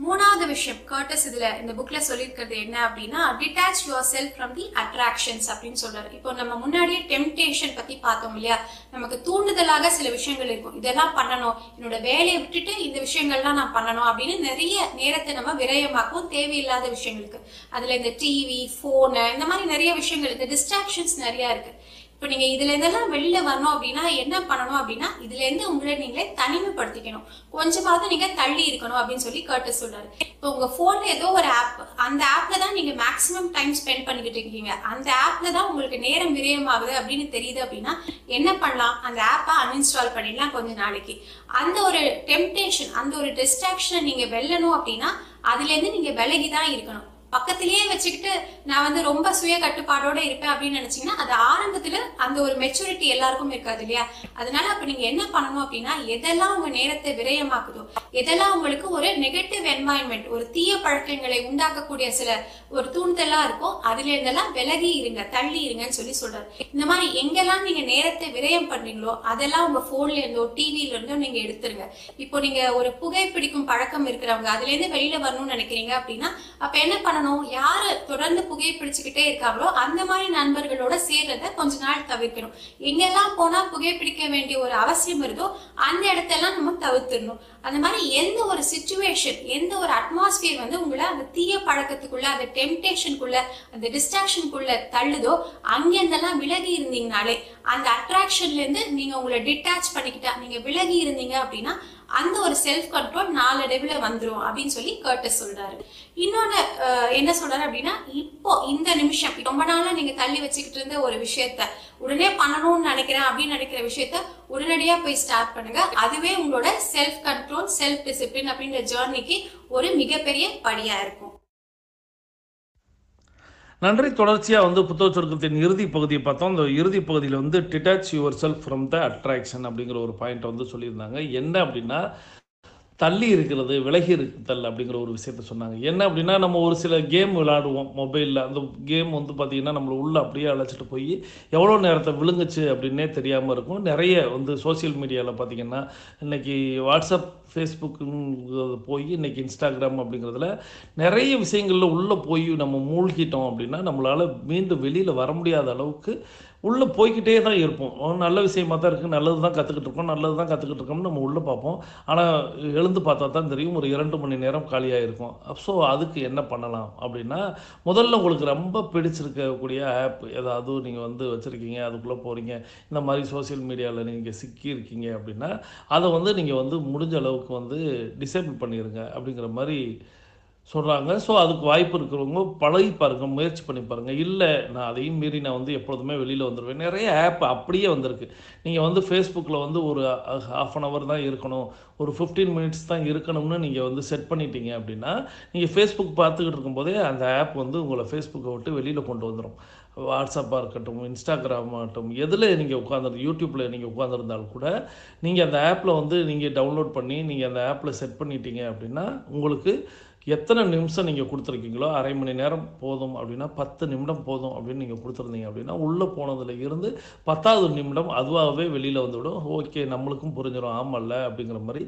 3வது விஷயம் கர்ட்டஸ் இதுல இந்த புக்ல சொல்லியிருக்கிறது என்ன அப்படின்னா, detach yourself from the attractions அப்படின்னு சொல்றாரு. இப்போ நம்ம முன்னாடியே டெம்டேஷன் பத்தி பார்த்தோம் இல்லையா, நமக்கு தூண்டுதலாக சில விஷயங்கள் இருக்கும், இதெல்லாம் பண்ணணும், என்னோட வேலையை விட்டுட்டு இந்த விஷயங்கள்லாம் நான் பண்ணணும் அப்படின்னு நிறைய நேரத்தை நம்ம விரயமாக்கும் தேவையில்லாத விஷயங்களுக்கு. அதுல இந்த டிவி, போனு, இந்த மாதிரி நிறைய விஷயங்கள், இந்த டிஸ்ட்ராக்ஷன்ஸ் நிறைய இருக்கு. இப்போ நீங்க இதுல இருந்தெல்லாம் வெளியில வரணும் அப்படின்னா என்ன பண்ணணும் அப்படின்னா, இதுல இருந்து உங்களை நீங்களே தனிமைப்படுத்திக்கணும், கொஞ்சமாவது நீங்க தள்ளி இருக்கணும் அப்படின்னு சொல்லி கர்ட்டஸ் சொல்றாரு. இப்போ உங்க போன்ல ஏதோ ஒரு ஆப், அந்த ஆப்ல தான் நீங்க மேக்ஸிமம் டைம் ஸ்பெண்ட் பண்ணிக்கிட்டு இருக்கீங்க, அந்த ஆப்ல தான் உங்களுக்கு நேரம் விரயமாகுது அப்படின்னு தெரியுது அப்படின்னா என்ன பண்ணலாம், அந்த ஆப்பை அன்இன்ஸ்டால் பண்ணிடலாம் கொஞ்ச நாளைக்கு. அந்த ஒரு டெம்டேஷன், அந்த ஒரு டிஸ்ட்ராக்ஷனை நீங்க வெல்லணும் அப்படின்னா அதுல இருந்து நீங்க விலகிதான் இருக்கணும். பக்கத்திலேயே வச்சுக்கிட்டு நான் வந்து ரொம்ப சுய கட்டுப்பாடோட இருப்பேன் அப்படின்னு நினைச்சீங்கன்னா அது ஆரம்பத்துல அந்த ஒரு மெச்சூரிட்டி எல்லாருக்கும் இருக்காது இல்லையா. அதனால அப்ப நீங்க என்ன பண்ணணும் அப்படின்னா, எதெல்லாம் உங்க நேரத்தை விரயமாக்குதோ, எதெல்லாம் உங்களுக்கு ஒரு நெகட்டிவ் என்வாயன்மெண்ட், ஒரு தீய பழக்கங்களை உண்டாக்கக்கூடிய சில ஒரு தூண்டுதலா இருக்கும், அதுல இருந்தெல்லாம் விலகி இருங்க, தள்ளி இருங்கன்னு சொல்லி சொல்றாரு. இந்த மாதிரி எங்கெல்லாம் நீங்க நேரத்தை விரயம் பண்றீங்களோ அதெல்லாம் உங்க போன்ல இருந்தோ டிவில இருந்தோ நீங்க எடுத்துருங்க. இப்போ நீங்க ஒரு புகைப்பிடிக்கும் பழக்கம் இருக்கிறவங்க அதுல இருந்து வெளியில வரணும்னு நினைக்கிறீங்க அப்படின்னா அப்ப என்ன பண்ணணும், யாரு தொடர்ந்து புகைப்பிடிச்சுக்கிட்டே இருக்காங்களோ அந்த மாதிரி நண்பர்களோட சேர்றத கொஞ்ச நாள் தவிர்க்கணும். எங்கெல்லாம் போனா புகைப்பிடிக்க வேண்டிய ஒரு அவசியம் இருந்தோ அந்த இடத்தெல்லாம் நம்ம தவிர்த்திடணும். அந்த மாதிரி எந்த ஒரு சிச்சுவேஷன், எந்த ஒரு அட்மாஸ்பியர் வந்து உங்களை அந்த தீய பழக்கத்துக்குள்ள, அந்த டெம்டேஷனுக்குள்ள, அந்த டிஸ்ட்ராக்ஷனுக்குள்ள தள்ளுதோ அங்கிருந்தெல்லாம் விலகி இருந்தீங்கனாலே, அந்த அட்ராக்ஷன்ல இருந்து நீங்க உங்களை டிட்டாச் பண்ணிக்கிட்டா, நீங்க விலகி இருந்தீங்க அப்படின்னா அந்த ஒரு செல்ஃப் கண்ட்ரோல் நாளடைவுல வந்துரும் அப்படின்னு சொல்லி கர்ட்டஸ் சொல்றாரு. இன்னொன்னு என்ன சொல்றாரு அப்படின்னா, இப்போ இந்த நிமிஷம் ரொம்ப நாளா நீங்க தள்ளி வச்சுக்கிட்டு இருந்த ஒரு விஷயத்த உடனே பண்ணணும்னு நினைக்கிறேன் அப்படின்னு நினைக்கிற விஷயத்த உடனடியா போய் ஸ்டார்ட் பண்ணுங்க. அதுவே உங்களோட செல்ஃப் கண்ட்ரோல், செல்ஃப் டிசிப்ளின் அப்படின்ற ஜேர்னிக்கு ஒரு மிகப்பெரிய படியா இருக்கும். நன்றி. தொடர்ச்சியாக வந்து புத்தக சுருக்கத்தின் இறுதி பகுதியை பார்த்தோம். அந்த இறுதி பகுதியில் வந்து detach yourself from the attraction அப்படிங்கிற ஒரு பாயிண்ட் வந்து சொல்லியிருந்தாங்க. என்ன அப்படின்னா, தள்ளி இருக்கிறது, விலகி இருத்தல் அப்படிங்கிற ஒரு விஷயத்த சொன்னாங்க. என்ன அப்படின்னா, நம்ம ஒரு சில கேம் விளையாடுவோம் மொபைல்ல. அந்த கேம் வந்து பார்த்தீங்கன்னா, நம்மள உள்ள அப்படியே அழைச்சிட்டு போய் எவ்வளோ நேரத்த விழுங்குச்சு அப்படின்னே தெரியாம இருக்கும். நெறைய வந்து சோசியல் மீடியால பார்த்தீங்கன்னா, இன்னைக்கு வாட்ஸ்அப், ஃபேஸ்புக்குங்கிறது போய் இன்னைக்கு இன்ஸ்டாகிராம் அப்படிங்கிறதுல நெறைய விஷயங்கள்ல உள்ள போய் நம்ம மூழ்கிட்டோம் அப்படின்னா, நம்மளால மீண்டும் வெளியில வர முடியாத அளவுக்கு உள்ள போய்க்கிட்டே தான் இருப்போம். நல்ல விஷயமா தான் இருக்கு. நல்லது தான் கத்துக்கிட்டு இருக்கோம். நல்லது தான் கத்துக்கிட்டு இருக்கோம்னு நம்ம உள்ள பார்ப்போம். ஆனா, எழுந்து பார்த்தா தான் தெரியும். ஒரு 2 மணி நேரம் காலியா இருக்கும். ஸோ, அதுக்கு என்ன பண்ணலாம் அப்படின்னா, முதல்ல உங்களுக்கு ரொம்ப பிடிச்சிருக்கக்கூடிய ஆப் ஏதாவது நீங்க வந்து வச்சிருக்கீங்க. அதுக்குள்ள போறீங்க. இந்த மாரி சோசியல் மீடியால நீங்க சிக்கியிருக்கீங்க அப்படின்னா, அத வந்து நீங்க வந்து முடிஞ்ச அளவுக்கு வந்து டிசேபிள் பண்ணிருங்க அப்படிங்கிற மாரி சொல்றாங்க. ஸோ, அதுக்கு வாய்ப்பு இருக்கிறவங்க பழகி பாருங்க, முயற்சி பண்ணி பாருங்க. இல்ல நான் அதையும் மீறி நான் வந்து எப்பொழுதுமே வெளியில வந்துருவேன். நெறைய ஆப் அப்படியே வந்திருக்கு. நீங்க வந்து Facebookல வந்து ஒரு 1/2 அன் ஹவர் தான் இருக்கணும். ஒரு 15 மினிட்ஸ் தான் இருக்கணும்னு நீங்க வந்து செட் பண்ணிட்டீங்க அப்படின்னா, நீங்க Facebook பார்த்துக்கிட்டு இருக்கும்போதே அந்த ஆப் வந்து உங்கள Facebooக்க விட்டு வெளியில கொண்டு வந்துரும். வாட்ஸ்அப்பா இருக்கட்டும், இன்ஸ்டாகிராம் ஆகட்டும், எதுல நீங்க யூடியூப்ல நீங்க உட்கார்ந்திருந்தாலும் கூட, நீங்க அந்த ஆப்ல வந்து நீங்க டவுன்லோட் பண்ணி, நீங்க அந்த ஆப்ல செட் பண்ணிட்டீங்க அப்படின்னா, உங்களுக்கு எத்தனை நிமிஷம் நீங்க குடுத்துருக்கீங்களோ, 1/2 மணி நேரம் போதும் அப்படின்னா, 10 நிமிடம் போதும் அப்படின்னு நீங்க குடுத்துருந்தீங்க அப்படின்னா, உள்ள போனதுல இருந்து 10வது நிமிடம் அதுவாகவே வெளியில வந்துவிடும். ஓகே, நம்மளுக்கும் புரிஞ்சிரும். ஆமால்ல அப்படிங்கிற மாரி.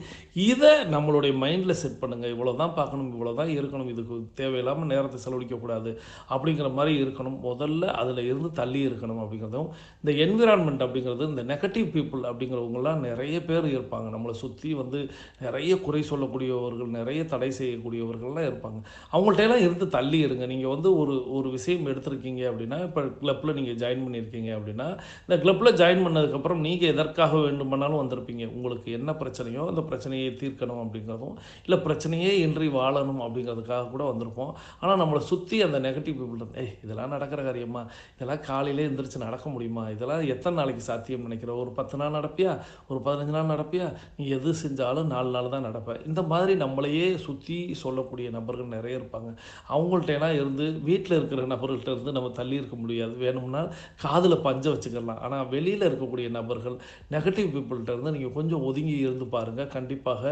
இத நம்மளுடைய மைண்ட்ல செட் பண்ணுங்க. இவ்வளோ தான் பார்க்கணும், இவ்வளோ தான் இருக்கணும். இதுக்கு தேவையில்லாம நேரத்த செலவழிக்கக்கூடாது அப்படிங்கிற மாரி இருக்கணும். முதல்ல அதுல இருந்து தள்ளி இருக்கணும் அப்படிங்கிறதும், இந்த என்விரான்மென்ட் அப்படிங்கிறது, இந்த நெகட்டிவ் பீப்பிள் அப்படிங்கிறவங்கலாம் நெறைய பேர் இருப்பாங்க. நம்மள சுத்தி வந்து நெறைய குறை சொல்லக்கூடியவர்கள், நெறைய தடை செய்யக்கூடியவர்கள்லாம் இருப்பாங்க. அவங்கள்ட்டலாம் இருந்து தள்ளி இருங்க. நீங்க வந்து ஒரு ஒரு விஷயம் எடுத்திருக்கீங்க அப்படின்னா, இப்ப கிளப்ல நீங்க ஜாயின் பண்ணியிருக்கீங்க அப்படின்னா, இந்த கிளப்ல ஜாயின் பண்ணதுக்கப்புறம் நீங்க எதற்காக வேண்டுமானாலும் வந்திருப்பீங்க. உங்களுக்கு என்ன பிரச்சனையோ, அந்த பிரச்சனையை தீர்க்கணும் அப்படிங்கிறதும், இல்ல பிரச்சனையே இன்றி வாழணும் அப்படிங்கிறதுக்காக கூட வந்திருப்போம். ஆனா நம்மள சுத்தி அந்த நெகட்டிவ் பீப்பிள் "ஏய் இதெல்லாம் நடக்கிற காரியமா? இதெல்லாம் காலையிலே எந்திரிச்சு நடக்க முடியுமா? இதெல்லாம் எத்தன நாளைக்கு சாத்தியம்னு நினைக்கிற? ஒரு 10 நாள் நடப்பியா? ஒரு 15 நாள் நடப்பியா? நீ எது செஞ்சாலும் 4 நாள் தான் நடப்ப." இந்த மாதிரி நம்மளையே சுத்தி சொல்லக்கூடிய நபர்கள் நெறைய இருப்பாங்க. அவங்கள்ட்டலாம் இருந்து வீட்ல இருக்கிற நபர்கள்ட்ட இருந்து நம்ம தள்ளி இருக்க முடியாது. வேணும்னா காதுல பஞ்ச வச்சுக்கலாம். ஆனா வெளியில இருக்கக்கூடிய நபர்கள், நெகட்டிவ் பீப்பிள்ட்ட இருந்து நீங்க கொஞ்சம் ஒதுங்கி இருந்து பாருங்க. கண்டிப்பாக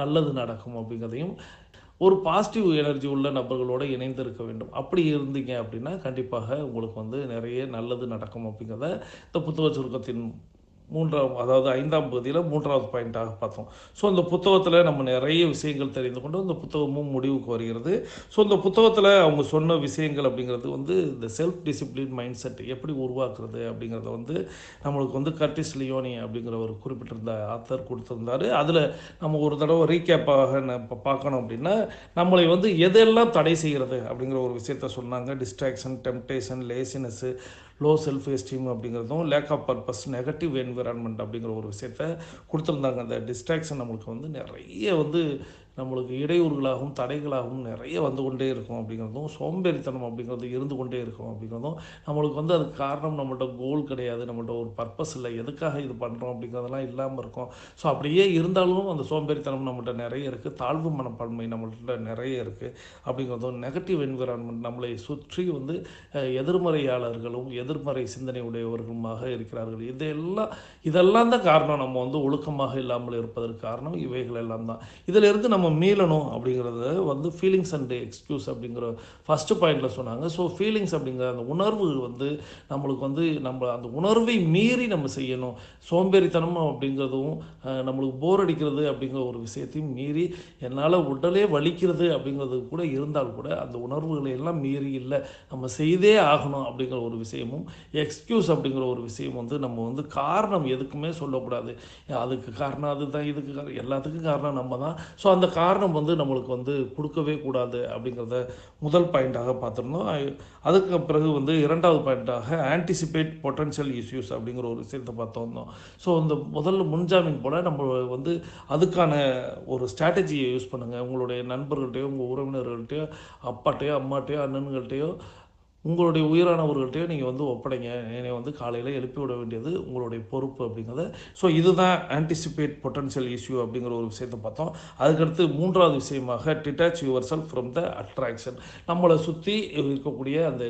நல்லது நடக்கும் அப்படிங்கிறதையும், ஒரு பாசிட்டிவ் எனர்ஜி உள்ள நபர்களோட இணைந்து இருக்க வேண்டும். அப்படி இருந்தீங்க அப்படின்னா, கண்டிப்பாக உங்களுக்கு வந்து நெறைய நல்லது நடக்கும் அப்படிங்கிறத இந்த புத்தக சுருக்கத்தின் 5ஆம் பகுதியில 3வது பாயிண்ட்டாக பார்த்தோம். ஸோ இந்த புத்தகத்தில நம்ம நெறைய விஷயங்கள் தெரிந்து கொண்டோம். இந்த புத்தகமும் முடிவுக்கு வருகிறது. ஸோ இந்த புத்தகத்தில அவங்க சொன்ன விஷயங்கள் அப்படிங்கிறது வந்து இந்த செல்ஃப் டிசிப்ளின் மைண்ட் செட் எப்படி உருவாக்குறது அப்படிங்கிறத வந்து நம்மளுக்கு வந்து கர்டிஸ் லியோனி அப்படிங்கிறவர் குறிப்பிட்டிருந்த ஆத்தர் கொடுத்திருந்தாரு. அதில நம்ம ஒரு தடவை ரீகேப்பாக பார்க்கணும் அப்படின்னா, நம்மளை வந்து எதெல்லாம் தடை செய்கிறது அப்படிங்கிற ஒரு விஷயத்த சொன்னாங்க. Distraction, temptation, laziness, low self esteem அப்படிங்கிறதும், lack of purpose, negative environment அப்படிங்கிற ஒரு விஷயத்த கொடுத்துருந்தாங்க. அந்த டிஸ்ட்ராக்ஷன் நம்மளுக்கு வந்து நிறைய வந்து நம்மளுக்கு இடையூறுகளாகவும், தடைகளாகவும் நிறைய வந்து கொண்டே இருக்கும் அப்படிங்கிறதும், சோம்பேறித்தனம் அப்படிங்கிறது இருந்து கொண்டே இருக்கும் அப்படிங்கிறதும், நம்மளுக்கு வந்து அதுக்கு காரணம் நம்மள்ட்ட கோல் கிடையாது, நம்மள்ட்ட ஒரு பர்பஸ் இல்லை, எதுக்காக இது பண்ணுறோம் அப்படிங்கிறதெல்லாம் இல்லாமல் இருக்கும். ஸோ அப்படியே இருந்தாலும் அந்த சோம்பேறித்தனம் நம்மள்ட்ட நிறைய இருக்குது, தாழ்வு மனப்பான்மை நம்மள்ட்ட நிறைய இருக்குது அப்படிங்கிறதும், நெகட்டிவ் என்விரான்மெண்ட் நம்மளை சுற்றி வந்து எதிர்மறையாளர்களும் எதிர்மறை சிந்தனை உடையவர்களுமாக இருக்கிறார்கள். இதெல்லாம் தான் காரணம். நம்ம வந்து ஒழுக்கமாக இல்லாமல் இருப்பதற்கு காரணம் இவைகள் எல்லாம் தான். இதிலிருந்து நம்ம மீளணும் அப்படிங்கிறத வந்து ஃபீலிங்ஸ் அண்ட் எக்ஸ்கியூஸ் அப்படிங்கிற ஃபர்ஸ்ட் பாயிண்ட்ல சொன்னாங்க. ஸோ ஃபீலிங்ஸ் அப்படிங்கிற அந்த உணர்வு வந்து நம்மளுக்கு வந்து நம்ம அந்த உணர்வை மீறி நம்ம செய்யணும். சோம்பேறித்தனம் அப்படிங்கிறதும், நம்மளுக்கு போர் அடிக்கிறது அப்படிங்கிற ஒரு விஷயத்தையும் மீறி, என்னால் உடலே வலிக்கிறது அப்படிங்கிறது கூட இருந்தால் கூட அந்த உணர்வுகளை எல்லாம் மீறி இல்லை நம்ம செய்தே ஆகணும் அப்படிங்கிற ஒரு விஷயமும், எக்ஸ்கியூஸ் அப்படிங்கிற ஒரு விஷயம் வந்து நம்ம வந்து காரணம் எதுக்குமே சொல்லக்கூடாது. அதுக்கு காரணம் அதுதான், இதுக்கு காரணம் எல்லாத்துக்கும் காரணம் நம்ம தான். ஸோ அந்த காரணம் வந்து நம்மளுக்கு வந்து கொடுக்கவே கூடாது அப்படிங்கிறத முதல் பாயிண்ட்டாக பார்த்துருந்தோம். அதுக்கு பிறகு வந்து 2வது பாயிண்ட்டாக ஆன்டிசிபேட் பொட்டன்ஷியல் இஷ்யூஸ் அப்படிங்கிற ஒரு விஷயத்தை பார்த்து வந்தோம். ஸோ இந்த முதல்ல முன்ஜாமீன் போல் நம்ம வந்து அதுக்கான ஒரு ஸ்ட்ராட்டஜியை யூஸ் பண்ணுங்கள். உங்களுடைய நண்பர்கள்ட்டையோ, உங்கள் உறவினர்கள்ட்டையோ, அப்பாட்டையோ, அம்மாட்டையோ, அண்ணன்கள்ட்டையோ உங்களுடைய உயிரானவர்கள்ட்டையும் நீங்கள் வந்து ஒப்படைங்க. என்னை வந்து காலையில் எழுப்பி விட வேண்டியது உங்களுடைய பொறுப்பு அப்படிங்கிறத. ஸோ இதுதான் ஆன்டிசிபேட் பொட்டன்ஷியல் இஷ்யூ அப்படிங்கிற ஒரு விஷயத்தை பார்த்தோம். அதுக்கடுத்து 3வது விஷயமாக detach yourself from the attraction. நம்மளை சுற்றி இருக்கக்கூடிய அந்த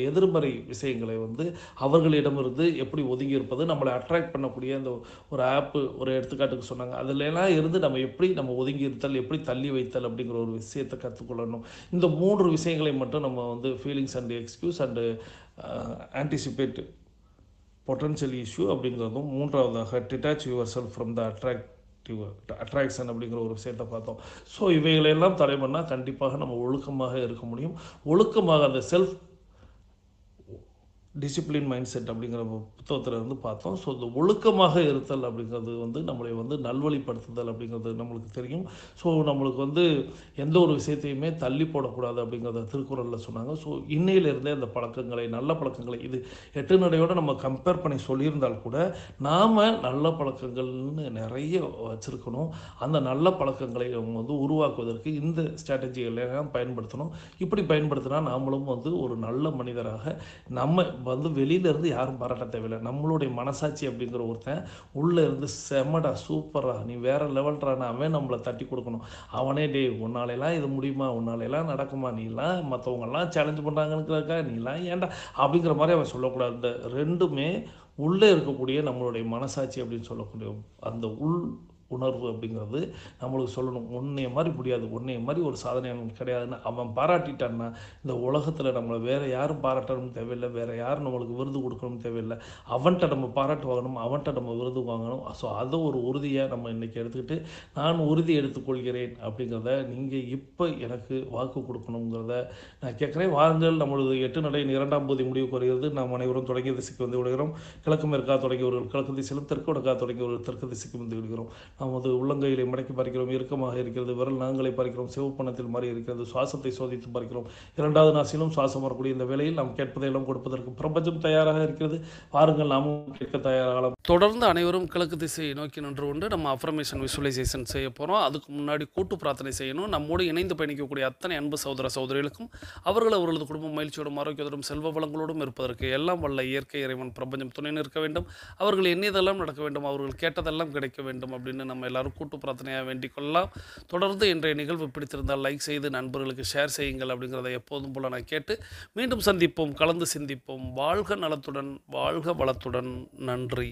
எதிர்மறை விஷயங்களை வந்து அவர்களிடமிருந்து எப்படி ஒதுங்கி இருப்பது, நம்மளை அட்ராக்ட் பண்ணக்கூடிய அந்த ஒரு ஆப்பு ஒரு எடுத்துக்காட்டுக்கு சொன்னாங்க. அதிலெல்லாம் இருந்து நம்ம எப்படி நம்ம ஒதுங்கி இருத்தல், எப்படி தள்ளி வைத்தல் அப்படிங்கிற ஒரு விஷயத்தை கற்றுக்கொள்ளணும். இந்த 3 விஷயங்களை மட்டும் நம்ம வந்து feelings and excuse and anticipate potential issue அப்படிங்கிறதும் 3வதாக detach yourself from the attraction அப்படிங்கிற ஒரு விஷயத்தை பார்த்தோம். ஸோ இவைகளெல்லாம் தடை பண்ணால் கண்டிப்பாக நம்ம ஒழுக்கமாக இருக்க முடியும். ஒழுக்கமாக அந்த செல்ஃப் டிசிப்ளின் மைண்ட் செட் அப்படிங்கிற புத்தகத்தில் வந்து பார்த்தோம். ஸோ இந்த ஒழுக்கமாக இருத்தல் அப்படிங்கிறது வந்து நம்மளை வந்து நல்வழிப்படுத்துதல் அப்படிங்கிறது நம்மளுக்கு தெரியும். ஸோ நம்மளுக்கு வந்து எந்த ஒரு விஷயத்தையுமே தள்ளி போடக்கூடாது அப்படிங்கிறத திருக்குறளில் சொன்னாங்க. ஸோ இன்னையிலிருந்தே அந்த பழக்கங்களை, நல்ல பழக்கங்களை, இது 8 நடையோடு நம்ம கம்பேர் பண்ணி சொல்லியிருந்தால் கூட நாம் நல்ல பழக்கங்கள்னு நிறைய வச்சுருக்கணும். அந்த நல்ல பழக்கங்களை அவங்க வந்து உருவாக்குவதற்கு இந்த ஸ்ட்ராட்டஜிகளை பயன்படுத்தணும். இப்படி பயன்படுத்தினா நாமளும் வந்து ஒரு நல்ல மனிதராக நம்ம வந்து வெளியிலேருந்து யாரும் பாராட்ட தேவையில்லை. நம்மளுடைய மனசாட்சி அப்படிங்கிற ஒருத்தன் உள்ளே இருந்து செம்மடா சூப்பரா நீ வேறு லெவல்றான்னு அவன் நம்மளை தட்டி கொடுக்கணும். அவனே டே உன்னாலெல்லாம் இது முடியுமா, உன்னாலெல்லாம் நடக்குமா, நீலாம் மற்றவங்கெல்லாம் சேலஞ்ச் பண்ணுறாங்கன்னுக்கிறக்கா நீலாம் ஏன்டா அப்படிங்கிற மாதிரி அவன் சொல்லக்கூடாது. இந்த ரெண்டுமே உள்ளே இருக்கக்கூடிய நம்மளுடைய மனசாட்சி அப்படின்னு சொல்லக்கூடிய அந்த உணர்வு அப்படிங்கிறது நம்மளுக்கு சொல்லணும். உன்னைய மாதிரி முடியாது, உன்னைய மாதிரி ஒரு சாதனையாளன் கிடையாதுன்னு அவன் பாராட்டிட்டான்னா இந்த உலகத்தில் நம்மளை வேறு யாரும் பாராட்டணும்னு தேவையில்லை, வேறு யாரும் நம்மளுக்கு விருது கொடுக்கணும்னு தேவையில்லை. அவன்கிட்ட நம்ம பாராட்டு வாங்கணும், அவன்கிட்ட நம்ம விருது வாங்கணும். ஸோ அதை ஒரு உறுதியாக நம்ம இன்றைக்கி எடுத்துக்கிட்டு நான் உறுதி எடுத்துக்கொள்கிறேன் அப்படிங்கிறத நீங்கள் இப்போ எனக்கு வாக்கு கொடுக்கணுங்கிறத நான் கேட்குறேன். வாருங்கள், நம்மளது 8 நடை 2ஆம் பகுதி முடிவுக்கு வருகிறது. நாம் அனைவரும் தொடங்கிய திசைக்கு வந்து விடுகிறோம். கிழக்கு மேற்கா தொடங்கியவர்கள் கிழக்கு திசையிலும், தெற்கு வடக்கா தொடங்கியவர்கள் தெற்கு திசைக்கு வந்து விடுகிறோம். நமது உள்ளங்கைகளை மடக்கி பார்க்கிறோம், இறுக்கமாக இருக்கிறது. விரல் நாங்களை பார்க்கிறோம், சிவப்பணத்தில் மாறி இருக்கிறது. சுவாசத்தை சோதித்து பார்க்கிறோம். 2வது நாசிலும் சுவாசம் வரக்கூடிய இந்த வேளையில் நாம் கேட்பதையெல்லாம் கொடுப்பதற்கு பிரபஞ்சம் தயாராக இருக்கிறது. வாருங்கள், நாமும் கேட்க தயாராகலாம். தொடர்ந்து அனைவரும் கிழக்கு திசையை நோக்கி நின்று கொண்டு நம்ம அஃபர்மேஷன் விசுவலைசேஷன் செய்ய போகிறோம். அதுக்கு முன்னாடி கூட்டு பிரார்த்தனை செய்யணும். நம்மோடு இணைந்து பயணிக்கக்கூடிய அத்தனை அன்பு சகோதர சகோதரிகளுக்கும் அவர்களது குடும்பம் மகிழ்ச்சியோடும் ஆரோக்கியத்தோடும் செல்வ வளங்களோடும் இருப்பதற்கு எல்லாம் வல்ல இயற்கை இறைவன் பிரபஞ்சம் துணை நிற்க வேண்டும். அவர்கள் எண்ணியதெல்லாம் நடக்க வேண்டும், அவர்கள் கேட்டதெல்லாம் கிடைக்க வேண்டும் அப்படின்னு நம்ம எல்லாரும் கூட்டு பிரார்த்தனையாக வேண்டிக் கொள்ளலாம். தொடர்ந்து இன்றைய நிகழ்வு பிடித்திருந்தால் லைக் செய்து நண்பர்களுக்கு ஷேர் செய்யுங்கள் அப்படிங்கிறத எப்போதும் போல நான் கேட்டு மீண்டும் சந்திப்போம், கலந்து சிந்திப்போம். வாழ்க நலத்துடன், வாழ்க வளத்துடன். நன்றி.